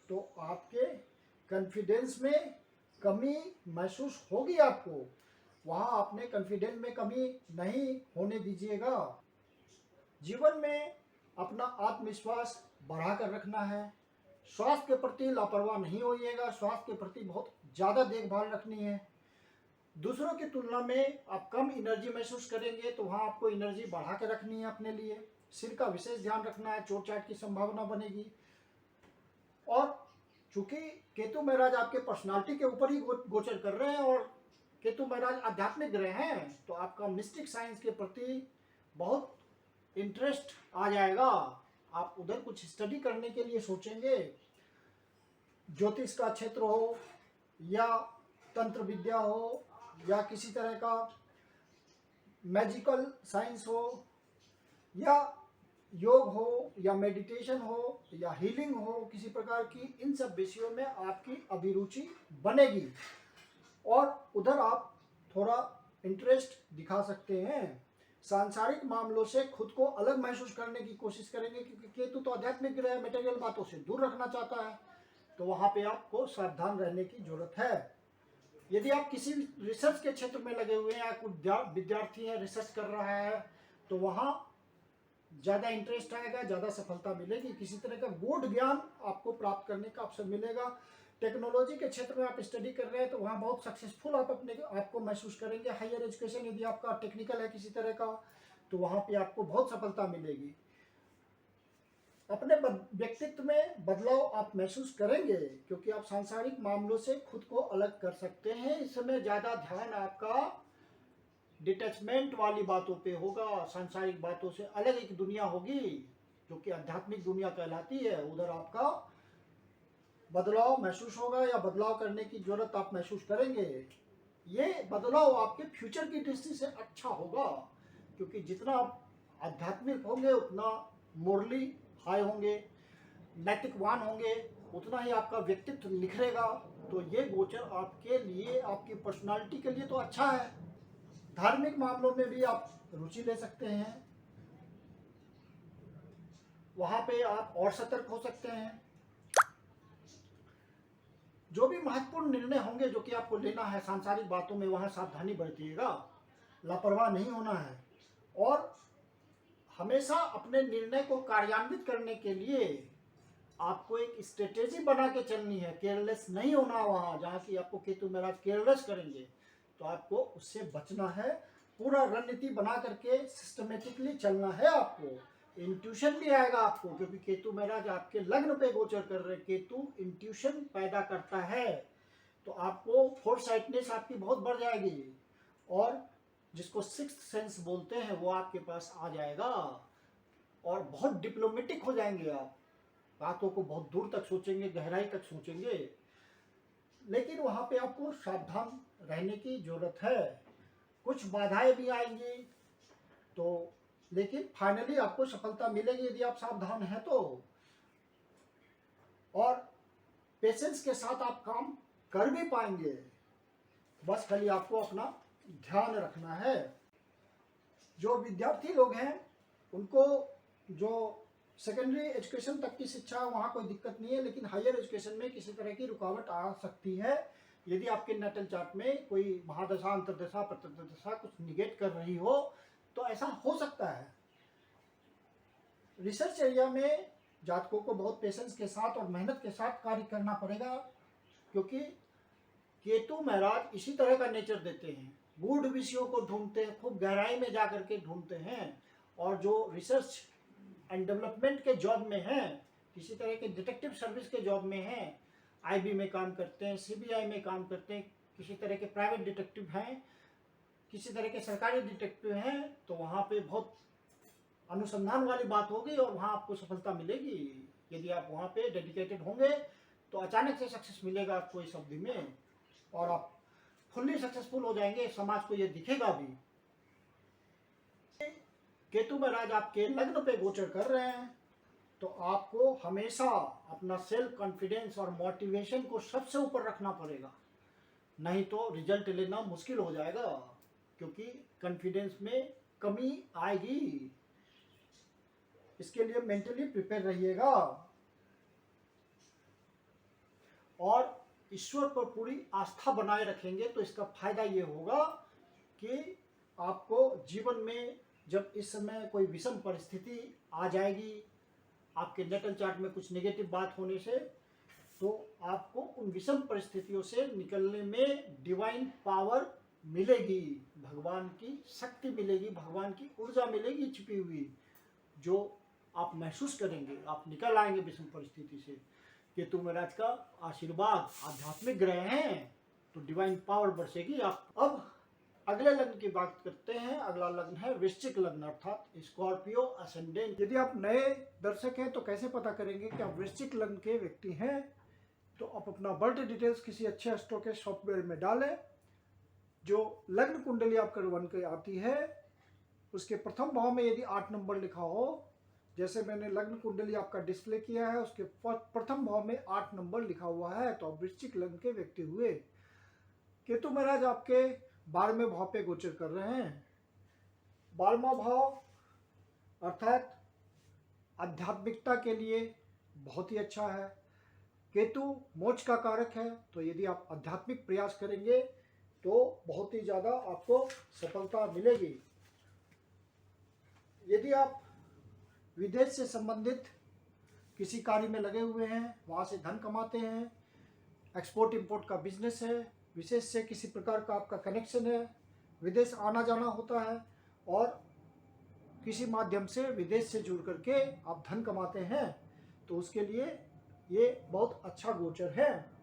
तो आपके कॉन्फिडेंस में कमी महसूस होगी आपको। वहां आपने कॉन्फिडेंस में कमी नहीं होने दीजिएगा। जीवन में अपना आत्मविश्वास बढ़ाकर रखना है। स्वास्थ्य के प्रति लापरवाह नहीं होइएगा, स्वास्थ्य के प्रति बहुत ज़्यादा देखभाल रखनी है। दूसरों की तुलना में आप कम एनर्जी महसूस करेंगे, तो वहाँ आपको एनर्जी बढ़ा के रखनी है अपने लिए। सिर का विशेष ध्यान रखना है, चोट चाट की संभावना बनेगी। और चूंकि केतु महाराज आपके पर्सनालिटी के ऊपर ही गोचर कर रहे हैं, और केतु महाराज आध्यात्मिक ग्रह हैं, तो आपका मिस्टिक साइंस के प्रति बहुत इंटरेस्ट आ जाएगा। आप उधर कुछ स्टडी करने के लिए सोचेंगे, ज्योतिष का क्षेत्र हो या तंत्र विद्या हो या किसी तरह का मैजिकल साइंस हो या योग हो या मेडिटेशन हो या हीलिंग हो, किसी प्रकार की, इन सब विषयों में आपकी अभिरुचि बनेगी और उधर आप थोड़ा इंटरेस्ट दिखा सकते हैं। सांसारिक मामलों से खुद को अलग महसूस करने की कोशिश करेंगे, क्योंकि केतु तो आध्यात्मिक ग्रह, मटेरियल बातों से दूर रखना चाहता है, तो वहां पे आपको सावधान रहने की जरूरत है। यदि आप किसी रिसर्च के क्षेत्र में लगे हुए हैं या कुछ विद्यार्थी है रिसर्च कर रहा है, तो वहां ज़्यादा इंटरेस्ट आएगा, ज़्यादा सफलता मिलेगी। किसी तरह का गूढ़ ज्ञान आपको प्राप्त करने का अवसर मिलेगा। टेक्नोलॉजी के क्षेत्र में आप स्टडी कर रहे हैं, तो वहाँ बहुत सक्सेसफुल आप अपने आपको महसूस करेंगे। हायर एजुकेशन यदि आपका टेक्निकल है किसी तरह का, तो वहाँ पे आपको बहुत सफलता मिलेगी। अपने व्यक्तित्व में बदलाव आप महसूस करेंगे, क्योंकि आप सांसारिक मामलों से खुद को अलग कर सकते हैं। इस समय ज़्यादा ध्यान आपका डिटैचमेंट वाली बातों पे होगा। सांसारिक बातों से अलग एक दुनिया होगी जो कि आध्यात्मिक दुनिया कहलाती है, उधर आपका बदलाव महसूस होगा या बदलाव करने की जरूरत आप महसूस करेंगे। ये बदलाव आपके फ्यूचर की दृष्टि से अच्छा होगा, क्योंकि जितना आप आध्यात्मिक होंगे उतना मोरली हाई होंगे, नैतिकवान होंगे, उतना ही आपका व्यक्तित्व निखरेगा। तो ये गोचर आपके लिए, आपकी पर्सनालिटी के लिए तो अच्छा है। धार्मिक मामलों में भी आप रुचि ले सकते हैं, वहां पे आप और सतर्क हो सकते हैं। जो भी महत्वपूर्ण निर्णय होंगे जो कि आपको लेना है सांसारिक बातों में, वहां सावधानी बरतिएगा, लापरवाह नहीं होना है। और हमेशा अपने निर्णय को कार्यान्वित करने के लिए आपको एक स्ट्रेटेजी बना के चलनी है। केयरलेस नहीं होना। वहां जहाँ की आपको केतु महाराज केयरलेस करेंगे, तो आपको उससे बचना है। पूरा रणनीति बना करके सिस्टमेटिकली चलना है आपको। इंट्यूशन भी आएगा आपको, क्योंकि केतु महाराज आपके लग्न पे गोचर कर रहे हैं। केतु इंट्यूशन पैदा करता है, तो आपको फोरसाइटनेस आपकी बहुत बढ़ जाएगी, और जिसको सिक्स्थ सेंस बोलते हैं वो आपके पास आ जाएगा, और बहुत डिप्लोमेटिक हो जाएंगे आप। बातों को बहुत दूर तक सोचेंगे, गहराई तक सोचेंगे। लेकिन वहां पे आपको सावधान रहने की जरूरत है। कुछ बाधाएं भी आएंगी, तो लेकिन फाइनली आपको सफलता मिलेगी यदि आप सावधान हैं तो। और पेशेंस के साथ आप काम कर भी पाएंगे। बस खाली आपको अपना ध्यान रखना है। जो विद्यार्थी लोग हैं उनको जो सेकेंडरी एजुकेशन तक की शिक्षा वहाँ कोई दिक्कत नहीं है, लेकिन हायर एजुकेशन में किसी तरह की रुकावट आ सकती है। यदि आपके नेटल चार्ट में कोई महादशा, अंतर्दशा, प्रत्यंतरदशा कुछ निगेट कर रही हो तो ऐसा हो सकता है। रिसर्च एरिया में जातकों को बहुत पेशेंस के साथ और मेहनत के साथ कार्य करना पड़ेगा, क्योंकि केतु महाराज इसी तरह का नेचर देते हैं। गूढ़ विषयों को ढूंढते हैं, खूब गहराई में जा करके ढूंढते हैं। और जो रिसर्च एंड डेवलपमेंट के जॉब में हैं, किसी तरह के डिटेक्टिव सर्विस के जॉब में हैं, आईबी में काम करते हैं, सीबीआई में काम करते हैं, किसी तरह के प्राइवेट डिटेक्टिव हैं, किसी तरह के सरकारी डिटेक्टिव हैं, तो वहाँ पे बहुत अनुसंधान वाली बात होगी और वहाँ आपको सफलता मिलेगी। यदि आप वहाँ पे डेडिकेटेड होंगे तो अचानक से सक्सेस मिलेगा आपको इस अवधि में, और आप फुल्ली सक्सेसफुल हो जाएंगे। समाज को ये दिखेगा भी। केतु महाराज आपके लग्न पे गोचर कर रहे हैं, तो आपको हमेशा अपना सेल्फ कॉन्फिडेंस और मोटिवेशन को सबसे ऊपर रखना पड़ेगा, नहीं तो रिजल्ट लेना मुश्किल हो जाएगा, क्योंकि कॉन्फिडेंस में कमी आएगी। इसके लिए मेंटली प्रिपेयर रहिएगा और ईश्वर पर पूरी आस्था बनाए रखेंगे तो इसका फायदा ये होगा कि आपको जीवन में जब इस समय कोई विषम परिस्थिति आ जाएगी, आपके नेटल चार्ट में कुछ नेगेटिव बात होने से, तो आपको उन विषम परिस्थितियों से निकलने में डिवाइन पावर मिलेगी, भगवान की शक्ति मिलेगी, भगवान की ऊर्जा मिलेगी छिपी हुई, जो आप महसूस करेंगे। आप निकल आएंगे विषम परिस्थिति से। केतु महाराज का आशीर्वाद, आध्यात्मिक ग्रह हैं तो डिवाइन पावर बरसेगी आप। अब अगले लग्न की बात करते हैं। अगला लग्न है वृश्चिक लग्न, अर्थात स्कॉर्पियो असेंडेंट। यदि आप नए दर्शक हैं तो कैसे पता करेंगे कि आप वृश्चिक लग्न के व्यक्ति हैं? तो आप अपना बर्थ डिटेल्स किसी अच्छे एस्ट्रो के सॉफ्टवेयर में डालें। जो लग्न कुंडली आपका बन के आती है, उसके प्रथम भाव में यदि 8 नंबर लिखा हो, जैसे मैंने लग्न कुंडली आपका डिस्प्ले किया है, उसके प्रथम भाव में 8 नंबर लिखा हुआ है, तो आप वृश्चिक लग्न के व्यक्ति हुए। केतु महाराज आपके 12वें भाव पे गोचर कर रहे हैं। 12वां भाव अर्थात आध्यात्मिकता के लिए बहुत ही अच्छा है। केतु मोक्ष का कारक है, तो यदि आप आध्यात्मिक प्रयास करेंगे तो बहुत ही ज़्यादा आपको सफलता मिलेगी। यदि आप विदेश से संबंधित किसी कार्य में लगे हुए हैं, वहाँ से धन कमाते हैं, एक्सपोर्ट इंपोर्ट का बिजनेस है, विशेष से किसी प्रकार का आपका कनेक्शन है, विदेश आना जाना होता है और किसी माध्यम से विदेश से जुड़ करके आप धन कमाते हैं, तो उसके लिए ये बहुत अच्छा गोचर है।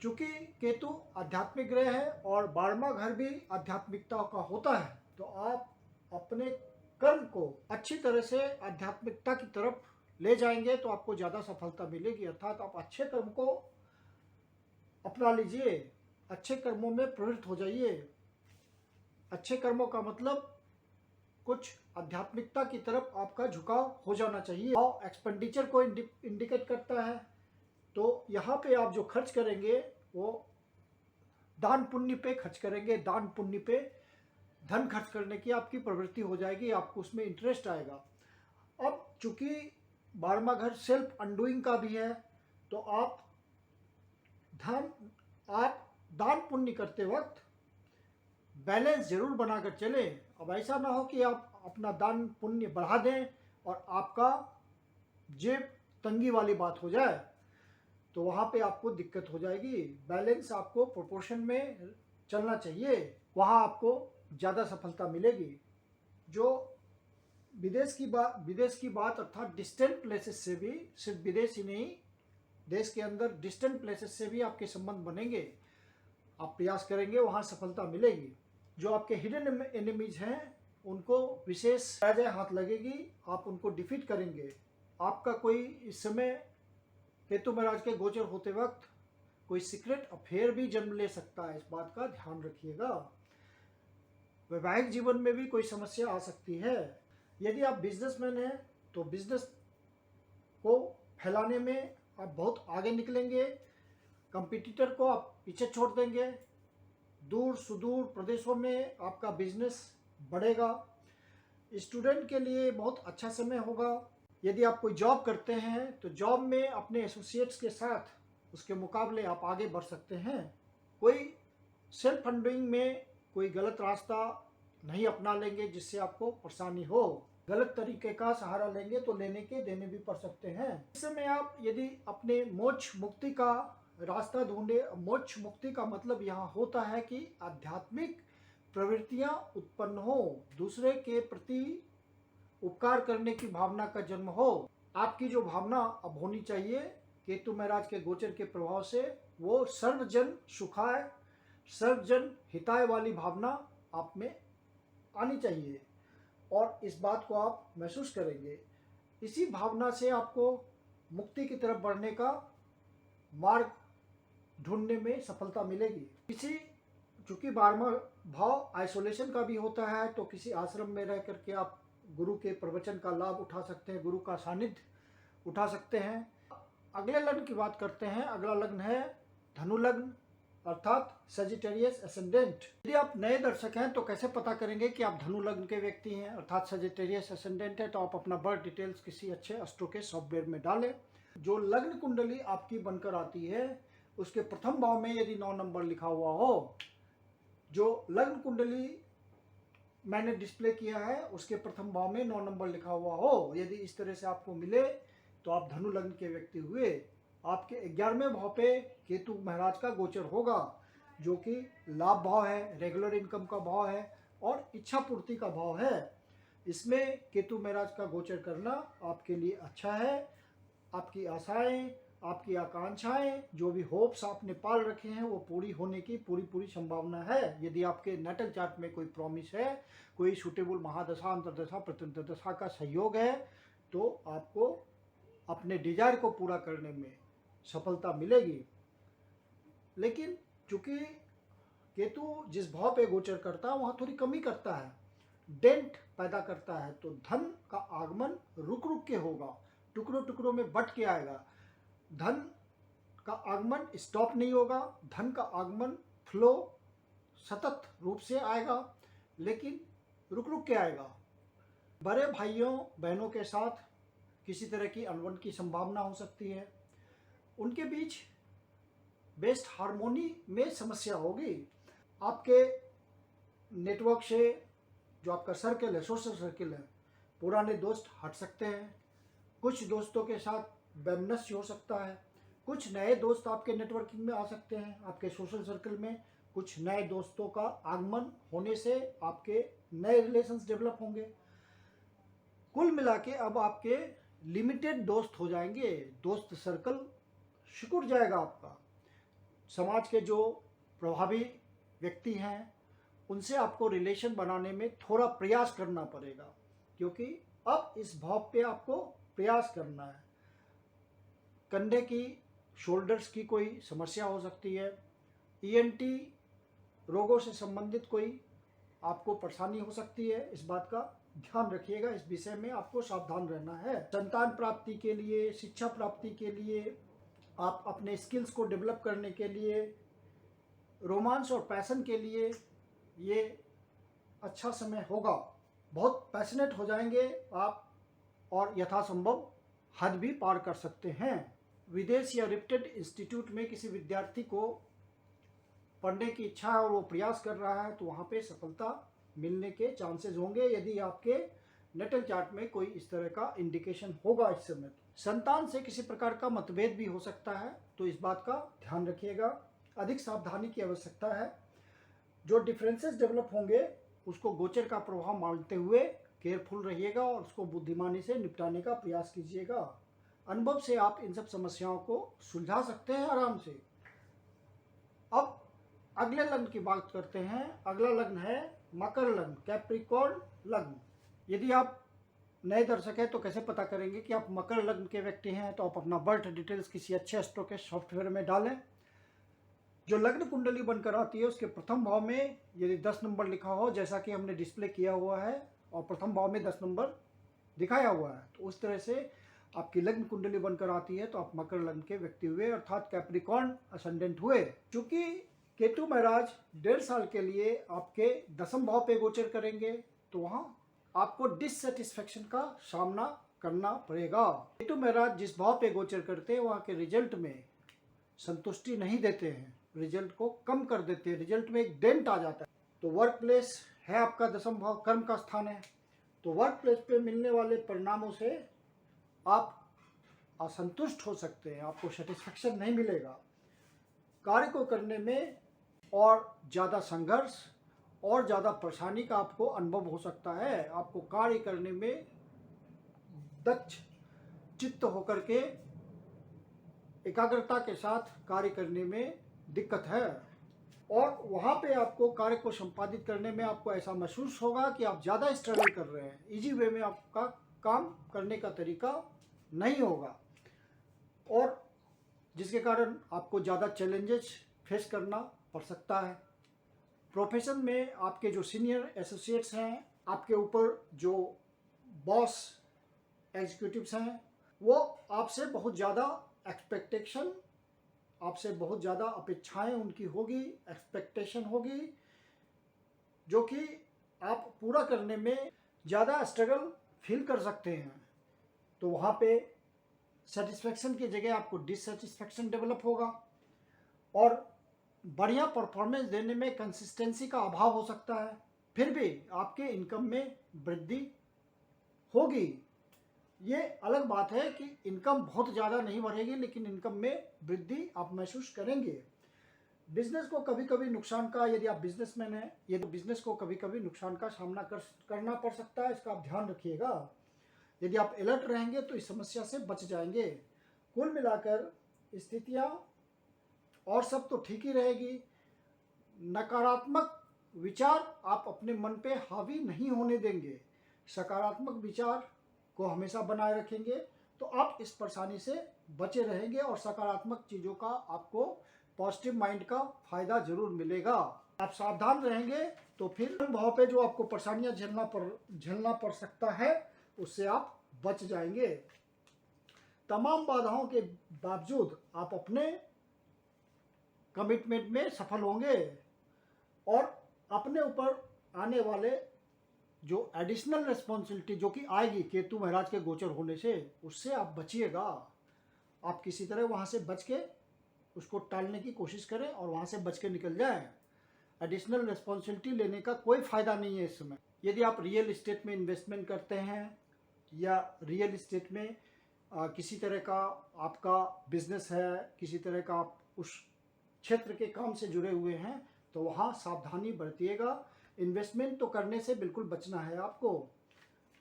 चूँकि केतु आध्यात्मिक ग्रह है और 12वां घर भी आध्यात्मिकता का होता है, तो आप अपने कर्म को अच्छी तरह से आध्यात्मिकता की तरफ ले जाएंगे तो आपको ज़्यादा सफलता मिलेगी। अर्थात आप अच्छे कर्म को अपना लीजिए, अच्छे कर्मों में प्रवृत्त हो जाइए। अच्छे कर्मों का मतलब कुछ आध्यात्मिकता की तरफ आपका झुकाव हो जाना चाहिए। और एक्सपेंडिचर को इंडिकेट करता है, तो यहाँ पे आप जो खर्च करेंगे वो दान पुण्य पे खर्च करेंगे। दान पुण्य पे धन खर्च करने की आपकी प्रवृत्ति हो जाएगी, आपको उसमें इंटरेस्ट आएगा। अब चूंकि 12वां घर सेल्फ अनडूइंग का भी है, तो आप दान पुण्य करते वक्त बैलेंस जरूर बनाकर चलें। अब ऐसा ना हो कि आप अपना दान पुण्य बढ़ा दें और आपका जेब तंगी वाली बात हो जाए, तो वहाँ पे आपको दिक्कत हो जाएगी। बैलेंस आपको प्रोपोर्शन में चलना चाहिए, वहाँ आपको ज़्यादा सफलता मिलेगी। जो विदेश की बात अर्थात डिस्टेंट प्लेसेस से भी, सिर्फ विदेश ही नहीं, देश के अंदर डिस्टेंट प्लेसेस से भी आपके संबंध बनेंगे। आप प्रयास करेंगे, वहाँ सफलता मिलेगी। जो आपके हिडन एनिमीज हैं उनको विशेष राजा हाथ लगेगी, आप उनको डिफीट करेंगे। आपका कोई इस समय केतु महाराज के गोचर होते वक्त कोई सीक्रेट अफेयर भी जन्म ले सकता है, इस बात का ध्यान रखिएगा। वैवाहिक जीवन में भी कोई समस्या आ सकती है। यदि आप बिजनेसमैन हैं तो बिजनेस को फैलाने में आप बहुत आगे निकलेंगे, कंपटीटर को आप पीछे छोड़ देंगे, दूर सुदूर प्रदेशों में आपका बिजनेस बढ़ेगा। स्टूडेंट के लिए बहुत अच्छा समय होगा। यदि आप कोई जॉब करते हैं तो जॉब में अपने एसोसिएट्स के साथ उसके मुकाबले आप आगे बढ़ सकते हैं। कोई सेल्फ फंडिंग में कोई गलत रास्ता नहीं अपना लेंगे जिससे आपको परेशानी हो। गलत तरीके का सहारा लेंगे तो लेने के देने भी पड़ सकते हैं। इस समय आप यदि अपने मोक्ष मुक्ति का रास्ता ढूंढे, मोक्ष मुक्ति का मतलब यहाँ होता है कि आध्यात्मिक प्रवृत्तियां उत्पन्न हो, दूसरे के प्रति उपकार करने की भावना का जन्म हो। आपकी जो भावना अब होनी चाहिए केतु महाराज के गोचर के प्रभाव से, वो सर्वजन सुखाय सर्वजन हिताय वाली भावना आप में आनी चाहिए और इस बात को आप महसूस करेंगे। इसी भावना से आपको मुक्ति की तरफ बढ़ने का मार्ग ढूंढने में सफलता मिलेगी। चूंकि 12वां भाव आइसोलेशन का भी होता है, तो किसी आश्रम में रह करके आप गुरु के प्रवचन का लाभ उठा सकते हैं, गुरु का सानिध्य उठा सकते हैं। अगले लग्न की बात करते हैं। अगला लग्न है धनु लग्न अर्थात सजिटेरियस एसेंडेंट। यदि आप नए दर्शक हैं तो कैसे पता करेंगे कि आप धनु लग्न के व्यक्ति हैं अर्थात सजिटेरियस एसेंडेंट है? तो आप अपना बर्थ डिटेल्स किसी अच्छे एस्ट्रो के सॉफ्टवेयर में डालें। जो लग्न कुंडली आपकी बनकर आती है उसके प्रथम भाव में यदि 9 नंबर लिखा हुआ हो, जो लग्न कुंडली मैंने डिस्प्ले किया है उसके प्रथम भाव में 9 नंबर लिखा हुआ हो, यदि इस तरह से आपको मिले तो आप धनु लग्न के व्यक्ति हुए। आपके 11वें भाव पे केतु महाराज का गोचर होगा जो कि लाभ भाव है, रेगुलर इनकम का भाव है और इच्छा पूर्ति का भाव है। इसमें केतु महाराज का गोचर करना आपके लिए अच्छा है। आपकी आशाएं, आपकी आकांक्षाएं, जो भी होप्स आपने पाल रखे हैं वो पूरी होने की पूरी संभावना है। यदि आपके नाटक चार्ट में कोई प्रॉमिस है, कोई सूटेबल महादशा अंतरदशा प्रत्यंतदशा का सहयोग है तो आपको अपने डिजायर को पूरा करने में सफलता मिलेगी। लेकिन चूंकि केतु जिस भाव पे गोचर करता है वहाँ थोड़ी कमी करता है, डेंट पैदा करता है, तो धन का आगमन रुक रुक के होगा, टुकड़ों टुकड़ों में बट के आएगा। धन का आगमन स्टॉप नहीं होगा, धन का आगमन फ्लो सतत रूप से आएगा लेकिन रुक रुक के आएगा। बड़े भाइयों बहनों के साथ किसी तरह की अनबन की संभावना हो सकती है, उनके बीच बेस्ट हार्मोनी में समस्या होगी। आपके नेटवर्क से जो आपका सर्कल है, सोशल सर्कल है, पुराने दोस्त हट सकते हैं, कुछ दोस्तों के साथ वैमनस्य हो सकता है, कुछ नए दोस्त आपके नेटवर्किंग में आ सकते हैं। आपके सोशल सर्कल में कुछ नए दोस्तों का आगमन होने से आपके नए रिलेशंस डेवलप होंगे। कुल मिला के अब आपके लिमिटेड दोस्त हो जाएंगे, दोस्त सर्कल सिकुड़ जाएगा आपका। समाज के जो प्रभावी व्यक्ति हैं उनसे आपको रिलेशन बनाने में थोड़ा प्रयास करना पड़ेगा, क्योंकि अब इस भाव पे आपको प्रयास करना है। कंधे की, शोल्डर्स की कोई समस्या हो सकती है, ईएनटी रोगों से संबंधित कोई आपको परेशानी हो सकती है, इस बात का ध्यान रखिएगा। इस विषय में आपको सावधान रहना है। संतान प्राप्ति के लिए, शिक्षा प्राप्ति के लिए, आप अपने स्किल्स को डेवलप करने के लिए, रोमांस और पैशन के लिए ये अच्छा समय होगा। बहुत पैशनेट हो जाएंगे आप और यथासंभव हद भी पार कर सकते हैं। विदेश या रिप्यूटेड इंस्टीट्यूट में किसी विद्यार्थी को पढ़ने की इच्छा है और वो प्रयास कर रहा है तो वहाँ पे सफलता मिलने के चांसेस होंगे, यदि आपके नेटल चार्ट में कोई इस तरह का इंडिकेशन होगा इस समय। संतान से किसी प्रकार का मतभेद भी हो सकता है, तो इस बात का ध्यान रखिएगा। अधिक सावधानी की आवश्यकता है। जो डिफरेंसेस डेवलप होंगे उसको गोचर का प्रभाव मानते हुए केयरफुल रहिएगा और उसको बुद्धिमानी से निपटाने का प्रयास कीजिएगा। अनुभव से आप इन सब समस्याओं को सुलझा सकते हैं आराम से। अब अगले लग्न की बात करते हैं। अगला लग्न है मकर लग्न, कैप्रिकॉर्न लग्न। यदि आप नए दर्शक हैं तो कैसे पता करेंगे कि आप मकर लग्न के व्यक्ति हैं? तो आप अपना बर्थ डिटेल्स किसी अच्छे एस्ट्रो के सॉफ्टवेयर में डालें। जो लग्न कुंडली बनकर आती है उसके प्रथम भाव में यदि 10 नंबर लिखा हो, जैसा कि हमने डिस्प्ले किया हुआ है, और प्रथम भाव में 10 नंबर दिखाया हुआ है, तो उस तरह से आपकी लग्न कुंडली बनकर आती है तो आप मकर लग्न के व्यक्ति हुए, अर्थात कैप्रिकॉर्न असेंडेंट हुए। क्योंकि केतु महाराज 1.5 साल के लिए आपके 10वें भाव पे गोचर करेंगे, तो वहाँ आपको डिससेटिस्फेक्शन का सामना करना पड़ेगा। केतु महाराज जिस भाव पे गोचर करते हैं वहाँ के रिजल्ट में संतुष्टि नहीं देते हैं, रिजल्ट को कम कर देते हैं, रिजल्ट में एक डेंट आ जाता है। तो वर्क प्लेस है आपका 10वां भाव, कर्म का स्थान है, तो वर्क प्लेस पे मिलने वाले परिणामों से आप असंतुष्ट हो सकते हैं, आपको सेटिस्फेक्शन नहीं मिलेगा। कार्य को करने में और ज़्यादा संघर्ष और ज़्यादा परेशानी का आपको अनुभव हो सकता है। आपको कार्य करने में दक्ष चित्त होकर के एकाग्रता के साथ कार्य करने में दिक्कत है, और वहाँ पे आपको कार्य को संपादित करने में आपको ऐसा महसूस होगा कि आप ज़्यादा स्ट्रगल कर रहे हैं, इजी वे में आपका काम करने का तरीका नहीं होगा, और जिसके कारण आपको ज़्यादा चैलेंजेस फेस करना पड़ सकता है। प्रोफेशन में आपके जो सीनियर एसोसिएट्स हैं, आपके ऊपर जो बॉस एग्जीक्यूटिव्स हैं, वो आपसे बहुत ज़्यादा एक्सपेक्टेशन, आपसे बहुत ज़्यादा अपेक्षाएं उनकी होगी, एक्सपेक्टेशन होगी, जो कि आप पूरा करने में ज़्यादा स्ट्रगल फील कर सकते हैं। तो वहाँ पे सेटिस्फेक्शन की जगह आपको डिससेटिस्फेक्शन डेवलप होगा, और बढ़िया परफॉर्मेंस देने में कंसिस्टेंसी का अभाव हो सकता है। फिर भी आपके इनकम में वृद्धि होगी। ये अलग बात है कि इनकम बहुत ज़्यादा नहीं बढ़ेगी, लेकिन इनकम में वृद्धि आप महसूस करेंगे। बिजनेस को कभी कभी नुकसान का, यदि आप बिजनेसमैन हैं, यदि बिजनेस को कभी कभी नुकसान का सामना करना पड़ सकता है, इसका आप ध्यान रखिएगा। यदि आप अलर्ट रहेंगे तो इस समस्या से बच जाएंगे। कुल मिलाकर स्थितियाँ और सब तो ठीक ही रहेगी। नकारात्मक विचार आप अपने मन पे हावी नहीं होने देंगे, सकारात्मक विचार को हमेशा बनाए रखेंगे, तो आप इस परेशानी से बचे रहेंगे, और सकारात्मक चीज़ों का आपको पॉजिटिव माइंड का फायदा जरूर मिलेगा। आप सावधान रहेंगे तो फिर भाव पे जो आपको परेशानियां झेलना पड़ सकता है, उससे आप बच जाएंगे। तमाम बाधाओं के बावजूद आप अपने कमिटमेंट में सफल होंगे, और अपने ऊपर आने वाले जो एडिशनल रिस्पॉन्सिबिलिटी जो कि आएगी केतु महाराज के गोचर होने से, उससे आप बचिएगा। आप किसी तरह वहाँ से बच के उसको टालने की कोशिश करें और वहाँ से बच के निकल जाएं। एडिशनल रिस्पॉन्सिबिलिटी लेने का कोई फ़ायदा नहीं है इस समय। यदि आप रियल इस्टेट में इन्वेस्टमेंट करते हैं, या रियल इस्टेट में किसी तरह का आपका बिजनेस है, किसी तरह का आप उस क्षेत्र के काम से जुड़े हुए हैं, तो वहाँ सावधानी बरतिएगा। इन्वेस्टमेंट तो करने से बिल्कुल बचना है आपको,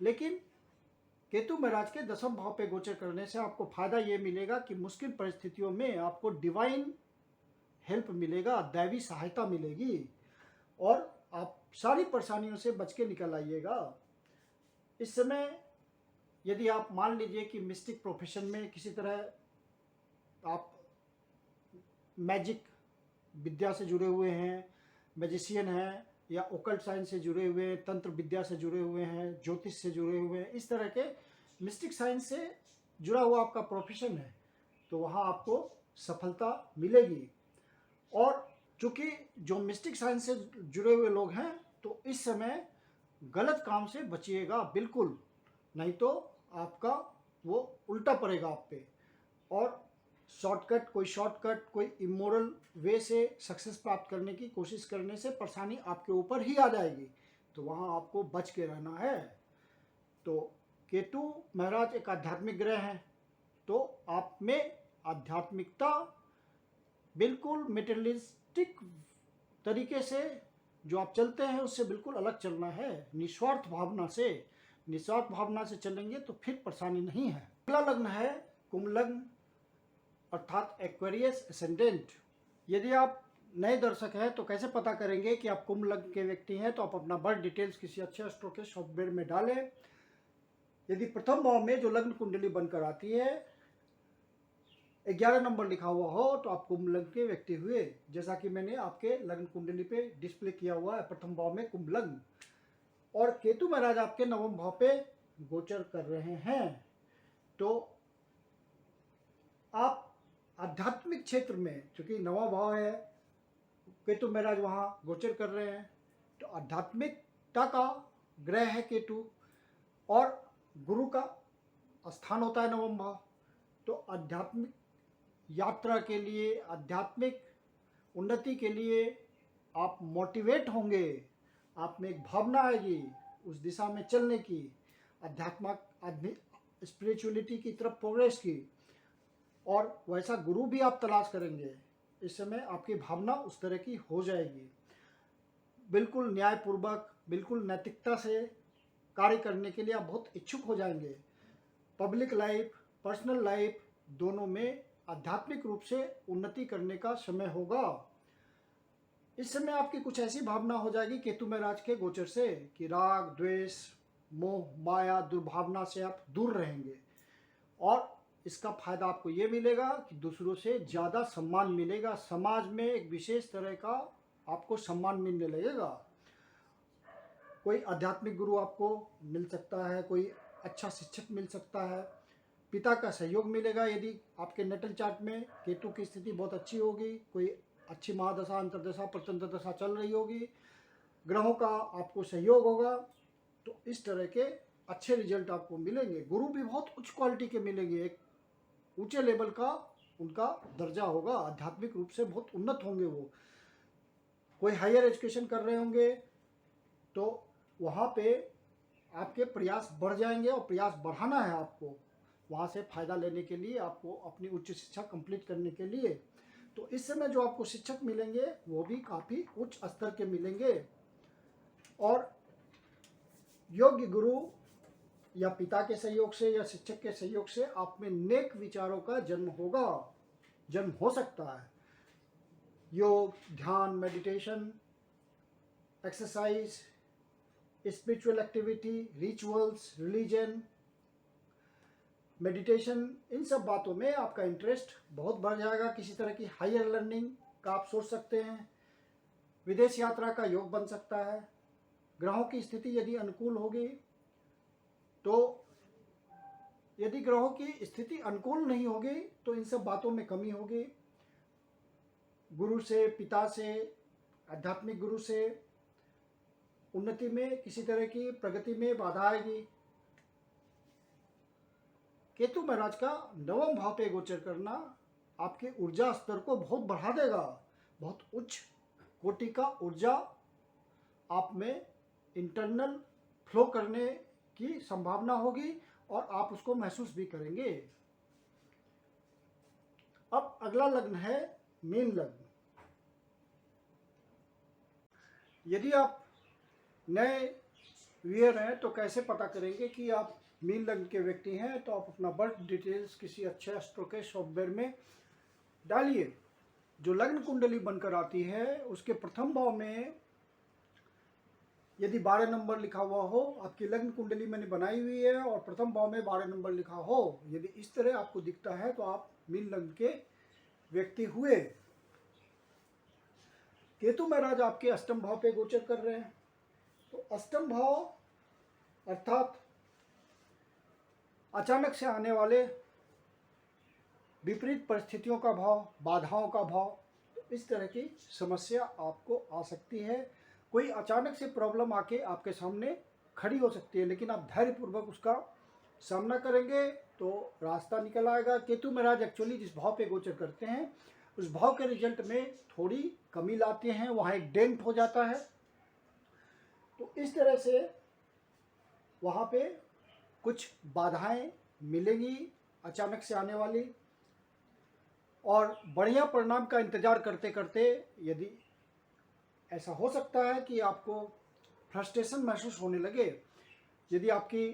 लेकिन केतु महाराज के 10वें भाव पे गोचर करने से आपको फायदा ये मिलेगा कि मुश्किल परिस्थितियों में आपको डिवाइन हेल्प मिलेगा, दैवी सहायता मिलेगी, और आप सारी परेशानियों से बच के निकल आइएगा। इस समय यदि आप मान लीजिए कि मिस्टिक प्रोफेशन में किसी तरह आप मैजिक विद्या से जुड़े हुए हैं, मैजिशियन हैं, या ओकल्ट साइंस से जुड़े हुए हैं, तंत्र विद्या से जुड़े हुए हैं, ज्योतिष से जुड़े हुए हैं, इस तरह के मिस्टिक साइंस से जुड़ा हुआ आपका प्रोफेशन है, तो वहाँ आपको सफलता मिलेगी। और चूँकि जो मिस्टिक साइंस से जुड़े हुए लोग हैं, तो इस समय गलत काम से बचिएगा बिल्कुल, नहीं तो आपका वो उल्टा पड़ेगा आप पे, और शॉर्टकट, कोई इमोरल वे से सक्सेस प्राप्त करने की कोशिश करने से परेशानी आपके ऊपर ही आ जाएगी, तो वहाँ आपको बच के रहना है। तो केतु महाराज एक आध्यात्मिक ग्रह हैं, तो आप में आध्यात्मिकता बिल्कुल मेटेरियलिस्टिक तरीके से जो आप चलते हैं उससे बिल्कुल अलग चलना है, निस्वार्थ भावना से चलेंगे तो फिर परेशानी नहीं है। अगला लग्न है कुंभ लग्न, अर्थात एक्वेरियस एसेंडेंट। यदि आप नए दर्शक हैं तो कैसे पता करेंगे कि आप कुंभ लग्न के व्यक्ति हैं, तो आप अपना बर्थ डिटेल्स किसी अच्छे एस्ट्रो के सॉफ्टवेयर में डालें। यदि प्रथम भाव में जो लग्न कुंडली बनकर आती है 11 नंबर लिखा हुआ हो, तो आप कुंभ लग्न के व्यक्ति हुए, जैसा कि मैंने आपके लग्न कुंडली पे डिस्प्ले किया हुआ है। प्रथम भाव में कुंभ लग्न, और केतु महाराज आपके 9वें भाव पे गोचर कर रहे हैं, तो आप आध्यात्मिक क्षेत्र में, चूँकि नवा भाव है, केतु महाराज वहाँ गोचर कर रहे हैं, तो आध्यात्मिकता का ग्रह है केतु, और गुरु का स्थान होता है नवम भाव। तो आध्यात्मिक यात्रा के लिए, आध्यात्मिक उन्नति के लिए आप मोटिवेट होंगे, आप में एक भावना आएगी उस दिशा में चलने की, आध्यात्मिक स्पिरिचुअलिटी की तरफ प्रोग्रेस की, और वैसा गुरु भी आप तलाश करेंगे। इस समय आपकी भावना उस तरह की हो जाएगी, बिल्कुल न्यायपूर्वक, बिल्कुल नैतिकता से कार्य करने के लिए आप बहुत इच्छुक हो जाएंगे। पब्लिक लाइफ, पर्सनल लाइफ दोनों में आध्यात्मिक रूप से उन्नति करने का समय होगा। इस समय आपकी कुछ ऐसी भावना हो जाएगी केतु महाराज के गोचर से कि राग, द्वेष, मोह, माया, दुर्भावना से आप दूर रहेंगे, और इसका फायदा आपको ये मिलेगा कि दूसरों से ज़्यादा सम्मान मिलेगा, समाज में एक विशेष तरह का आपको सम्मान मिलने लगेगा। कोई आध्यात्मिक गुरु आपको मिल सकता है, कोई अच्छा शिक्षक मिल सकता है, पिता का सहयोग मिलेगा यदि आपके नटल चार्ट में केतु की स्थिति बहुत अच्छी होगी, कोई अच्छी महादशा, अंतर्दशा, प्रत्यंतर दशा चल रही होगी, ग्रहों का आपको सहयोग होगा, तो इस तरह के अच्छे रिजल्ट आपको मिलेंगे। गुरु भी बहुत उच्च क्वालिटी के मिलेंगे, एक ऊंचे लेवल का उनका दर्जा होगा, आध्यात्मिक रूप से बहुत उन्नत होंगे वो। कोई हायर एजुकेशन कर रहे होंगे तो वहाँ पे आपके प्रयास बढ़ जाएंगे, और प्रयास बढ़ाना है आपको वहाँ से फ़ायदा लेने के लिए, आपको अपनी उच्च शिक्षा कंप्लीट करने के लिए। तो इस समय जो आपको शिक्षक मिलेंगे वो भी काफ़ी उच्च स्तर के मिलेंगे, और योग्य गुरु या पिता के सहयोग से या शिक्षक के सहयोग से आप में नेक विचारों का जन्म होगा, जन्म हो सकता है। योग, ध्यान, meditation, exercise, spiritual activity, rituals, religion, meditation, इन सब बातों में आपका इंटरेस्ट बहुत बढ़ जाएगा। किसी तरह की हायर लर्निंग का आप सोच सकते हैं, विदेश यात्रा का योग बन सकता है। ग्रहों की स्थिति यदि अनुकूल होगी, तो यदि ग्रहों की स्थिति अनुकूल नहीं होगी तो इन सब बातों में कमी होगी। गुरु से, पिता से, आध्यात्मिक गुरु से उन्नति में किसी तरह की प्रगति में बाधा आएगी। केतु महाराज का नवम भाव पे गोचर करना आपके ऊर्जा स्तर को बहुत बढ़ा देगा, बहुत उच्च कोटि का ऊर्जा आप में इंटरनल फ्लो करने की संभावना होगी, और आप उसको महसूस भी करेंगे। अब अगला लग्न है मीन लग्न। यदि आप नए व्यूअर हैं तो कैसे पता करेंगे कि आप मीन लग्न के व्यक्ति हैं? तो आप अपना बर्थ डिटेल्स किसी अच्छे एस्ट्रो सॉफ्टवेयर में डालिए। जो लग्न कुंडली बनकर आती है उसके प्रथम भाव में यदि 12 नंबर लिखा हुआ हो, आपकी लग्न कुंडली मैंने बनाई हुई है और प्रथम भाव में 12 नंबर लिखा हो, यदि इस तरह आपको दिखता है तो आप मीन लग्न के व्यक्ति हुए। केतु महाराज आपके अष्टम भाव पे गोचर कर रहे हैं, तो अष्टम भाव अर्थात अचानक से आने वाले विपरीत परिस्थितियों का भाव, बाधाओं का भाव, इस तरह की समस्या आपको आ सकती है। कोई अचानक से प्रॉब्लम आके आपके सामने खड़ी हो सकती है, लेकिन आप धैर्यपूर्वक उसका सामना करेंगे तो रास्ता निकल आएगा। केतु महाराज एक्चुअली जिस भाव पे गोचर करते हैं उस भाव के रिजल्ट में थोड़ी कमी लाते हैं, वहाँ एक डेंट हो जाता है। तो इस तरह से वहाँ पे कुछ बाधाएं मिलेंगी अचानक से आने वाली, और बढ़िया परिणाम का इंतजार करते करते यदि ऐसा हो सकता है कि आपको फ्रस्ट्रेशन महसूस होने लगे। यदि आपकी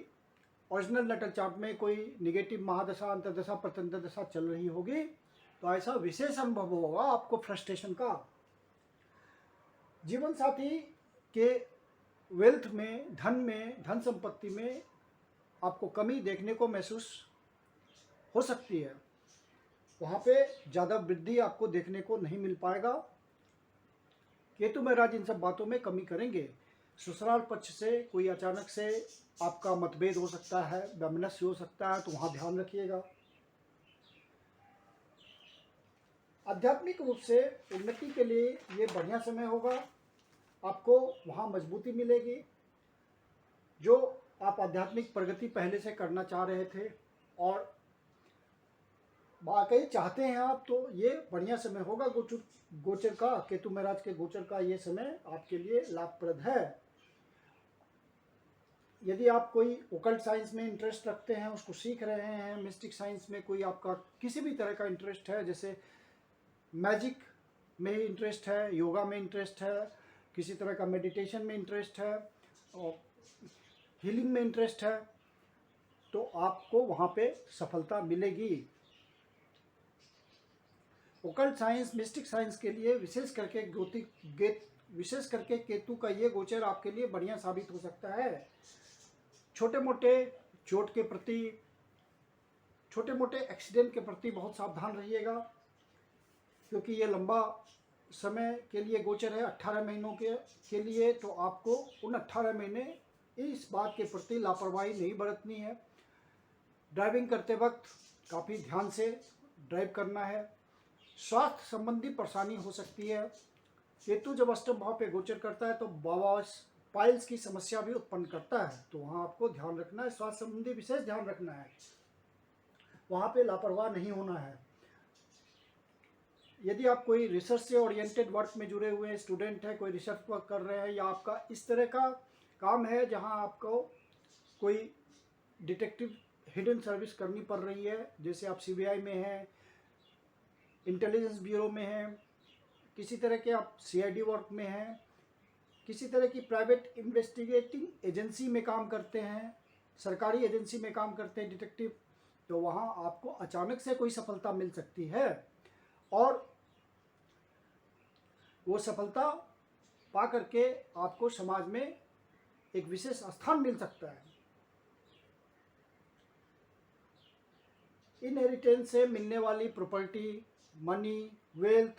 ओरिजिनल नटल चार्ट में कोई निगेटिव महादशा, अंतर्दशा, प्रत्यंतर दशा चल रही होगी तो ऐसा विशेष अनुभव होगा आपको फ्रस्ट्रेशन का। जीवन साथी के वेल्थ में, धन संपत्ति में आपको कमी देखने को महसूस हो सकती है, वहाँ पे ज़्यादा वृद्धि आपको देखने को नहीं मिल पाएगा। केतु महाराज इन सब बातों में कमी करेंगे। ससुराल पक्ष से कोई अचानक से आपका मतभेद हो सकता है, वैमनस्य हो सकता है, तो वहाँ ध्यान रखिएगा। आध्यात्मिक रूप से उन्नति के लिए ये बढ़िया समय होगा। आपको वहाँ मजबूती मिलेगी। जो आप आध्यात्मिक प्रगति पहले से करना चाह रहे थे और वाकई चाहते हैं आप, तो ये बढ़िया समय होगा। गोचर का, केतु महाराज के गोचर का ये समय आपके लिए लाभप्रद है। यदि आप कोई ओकल्ट साइंस में इंटरेस्ट रखते हैं, उसको सीख रहे हैं, मिस्टिक साइंस में कोई आपका किसी भी तरह का इंटरेस्ट है, जैसे मैजिक में इंटरेस्ट है, योगा में इंटरेस्ट है, किसी तरह का मेडिटेशन में इंटरेस्ट है और हीलिंग में इंटरेस्ट है, तो आपको वहाँ पे सफलता मिलेगी। ओकल्ट साइंस, मिस्टिक साइंस के लिए विशेष करके केतु का ये गोचर आपके लिए बढ़िया साबित हो सकता है। छोटे मोटे चोट के प्रति, छोटे मोटे एक्सीडेंट के प्रति बहुत सावधान रहिएगा, क्योंकि ये लंबा समय के लिए गोचर है, 18 महीनों के लिए। तो आपको उन 18 महीने इस बात के प्रति लापरवाही नहीं बरतनी है। ड्राइविंग करते वक्त काफ़ी ध्यान से ड्राइव करना है। स्वास्थ्य संबंधी परेशानी हो सकती है। केतु जब अष्टम भाव पे गोचर करता है तो पाइल्स की समस्या भी उत्पन्न करता है, तो वहाँ आपको ध्यान रखना है, स्वास्थ्य संबंधी विशेष ध्यान रखना है, वहाँ पे लापरवाह नहीं होना है। यदि आप कोई रिसर्च से ओरिएंटेड वर्क में जुड़े हुए हैं, स्टूडेंट हैं, कोई रिसर्च वर्क कर रहे हैं, या आपका इस तरह का काम है जहाँ आपको कोई डिटेक्टिव हिडन सर्विस करनी पड़ रही है, जैसे आप सीबीआई में हैं, इंटेलिजेंस ब्यूरो में हैं, किसी तरह के आप सीआईडी वर्क में हैं, किसी तरह की प्राइवेट इन्वेस्टिगेटिंग एजेंसी में काम करते हैं, सरकारी एजेंसी में काम करते हैं डिटेक्टिव, तो वहाँ आपको अचानक से कोई सफलता मिल सकती है और वो सफलता पा करके आपको समाज में एक विशेष स्थान मिल सकता है। इनहेरिटेंस से मिलने वाली प्रॉपर्टी, मनी, वेल्थ,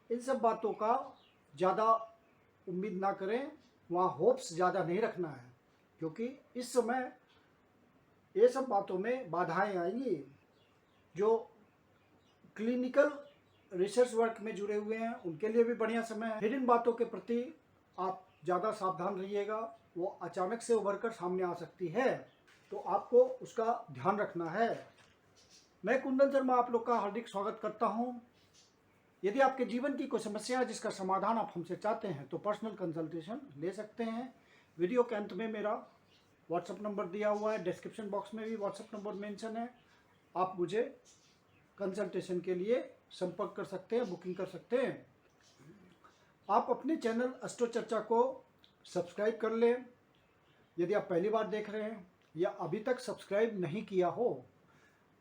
इन सब बातों का ज़्यादा उम्मीद ना करें, वहाँ होप्स ज़्यादा नहीं रखना है, क्योंकि इस समय ये सब बातों में बाधाएं आएंगी। जो क्लिनिकल रिसर्च वर्क में जुड़े हुए हैं उनके लिए भी बढ़िया समय है। हिडन बातों के प्रति आप ज़्यादा सावधान रहिएगा, वो अचानक से उभर कर सामने आ सकती है, तो आपको उसका ध्यान रखना है। मैं कुंदन शर्मा आप लोग का हार्दिक स्वागत करता हूं। यदि आपके जीवन की कोई समस्या है जिसका समाधान आप हमसे चाहते हैं तो पर्सनल कंसल्टेशन ले सकते हैं। वीडियो के अंत में मेरा व्हाट्सएप नंबर दिया हुआ है, डिस्क्रिप्शन बॉक्स में भी व्हाट्सएप नंबर मेंशन है। आप मुझे कंसल्टेशन के लिए संपर्क कर सकते हैं, बुकिंग कर सकते हैं। आप अपने चैनल एस्ट्रो चर्चा को सब्सक्राइब कर लें यदि आप पहली बार देख रहे हैं या अभी तक सब्सक्राइब नहीं किया हो,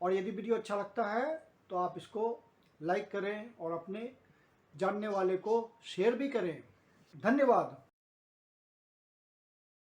और यदि वीडियो अच्छा लगता है तो आप इसको लाइक करें और अपने जानने वाले को शेयर भी करें। धन्यवाद।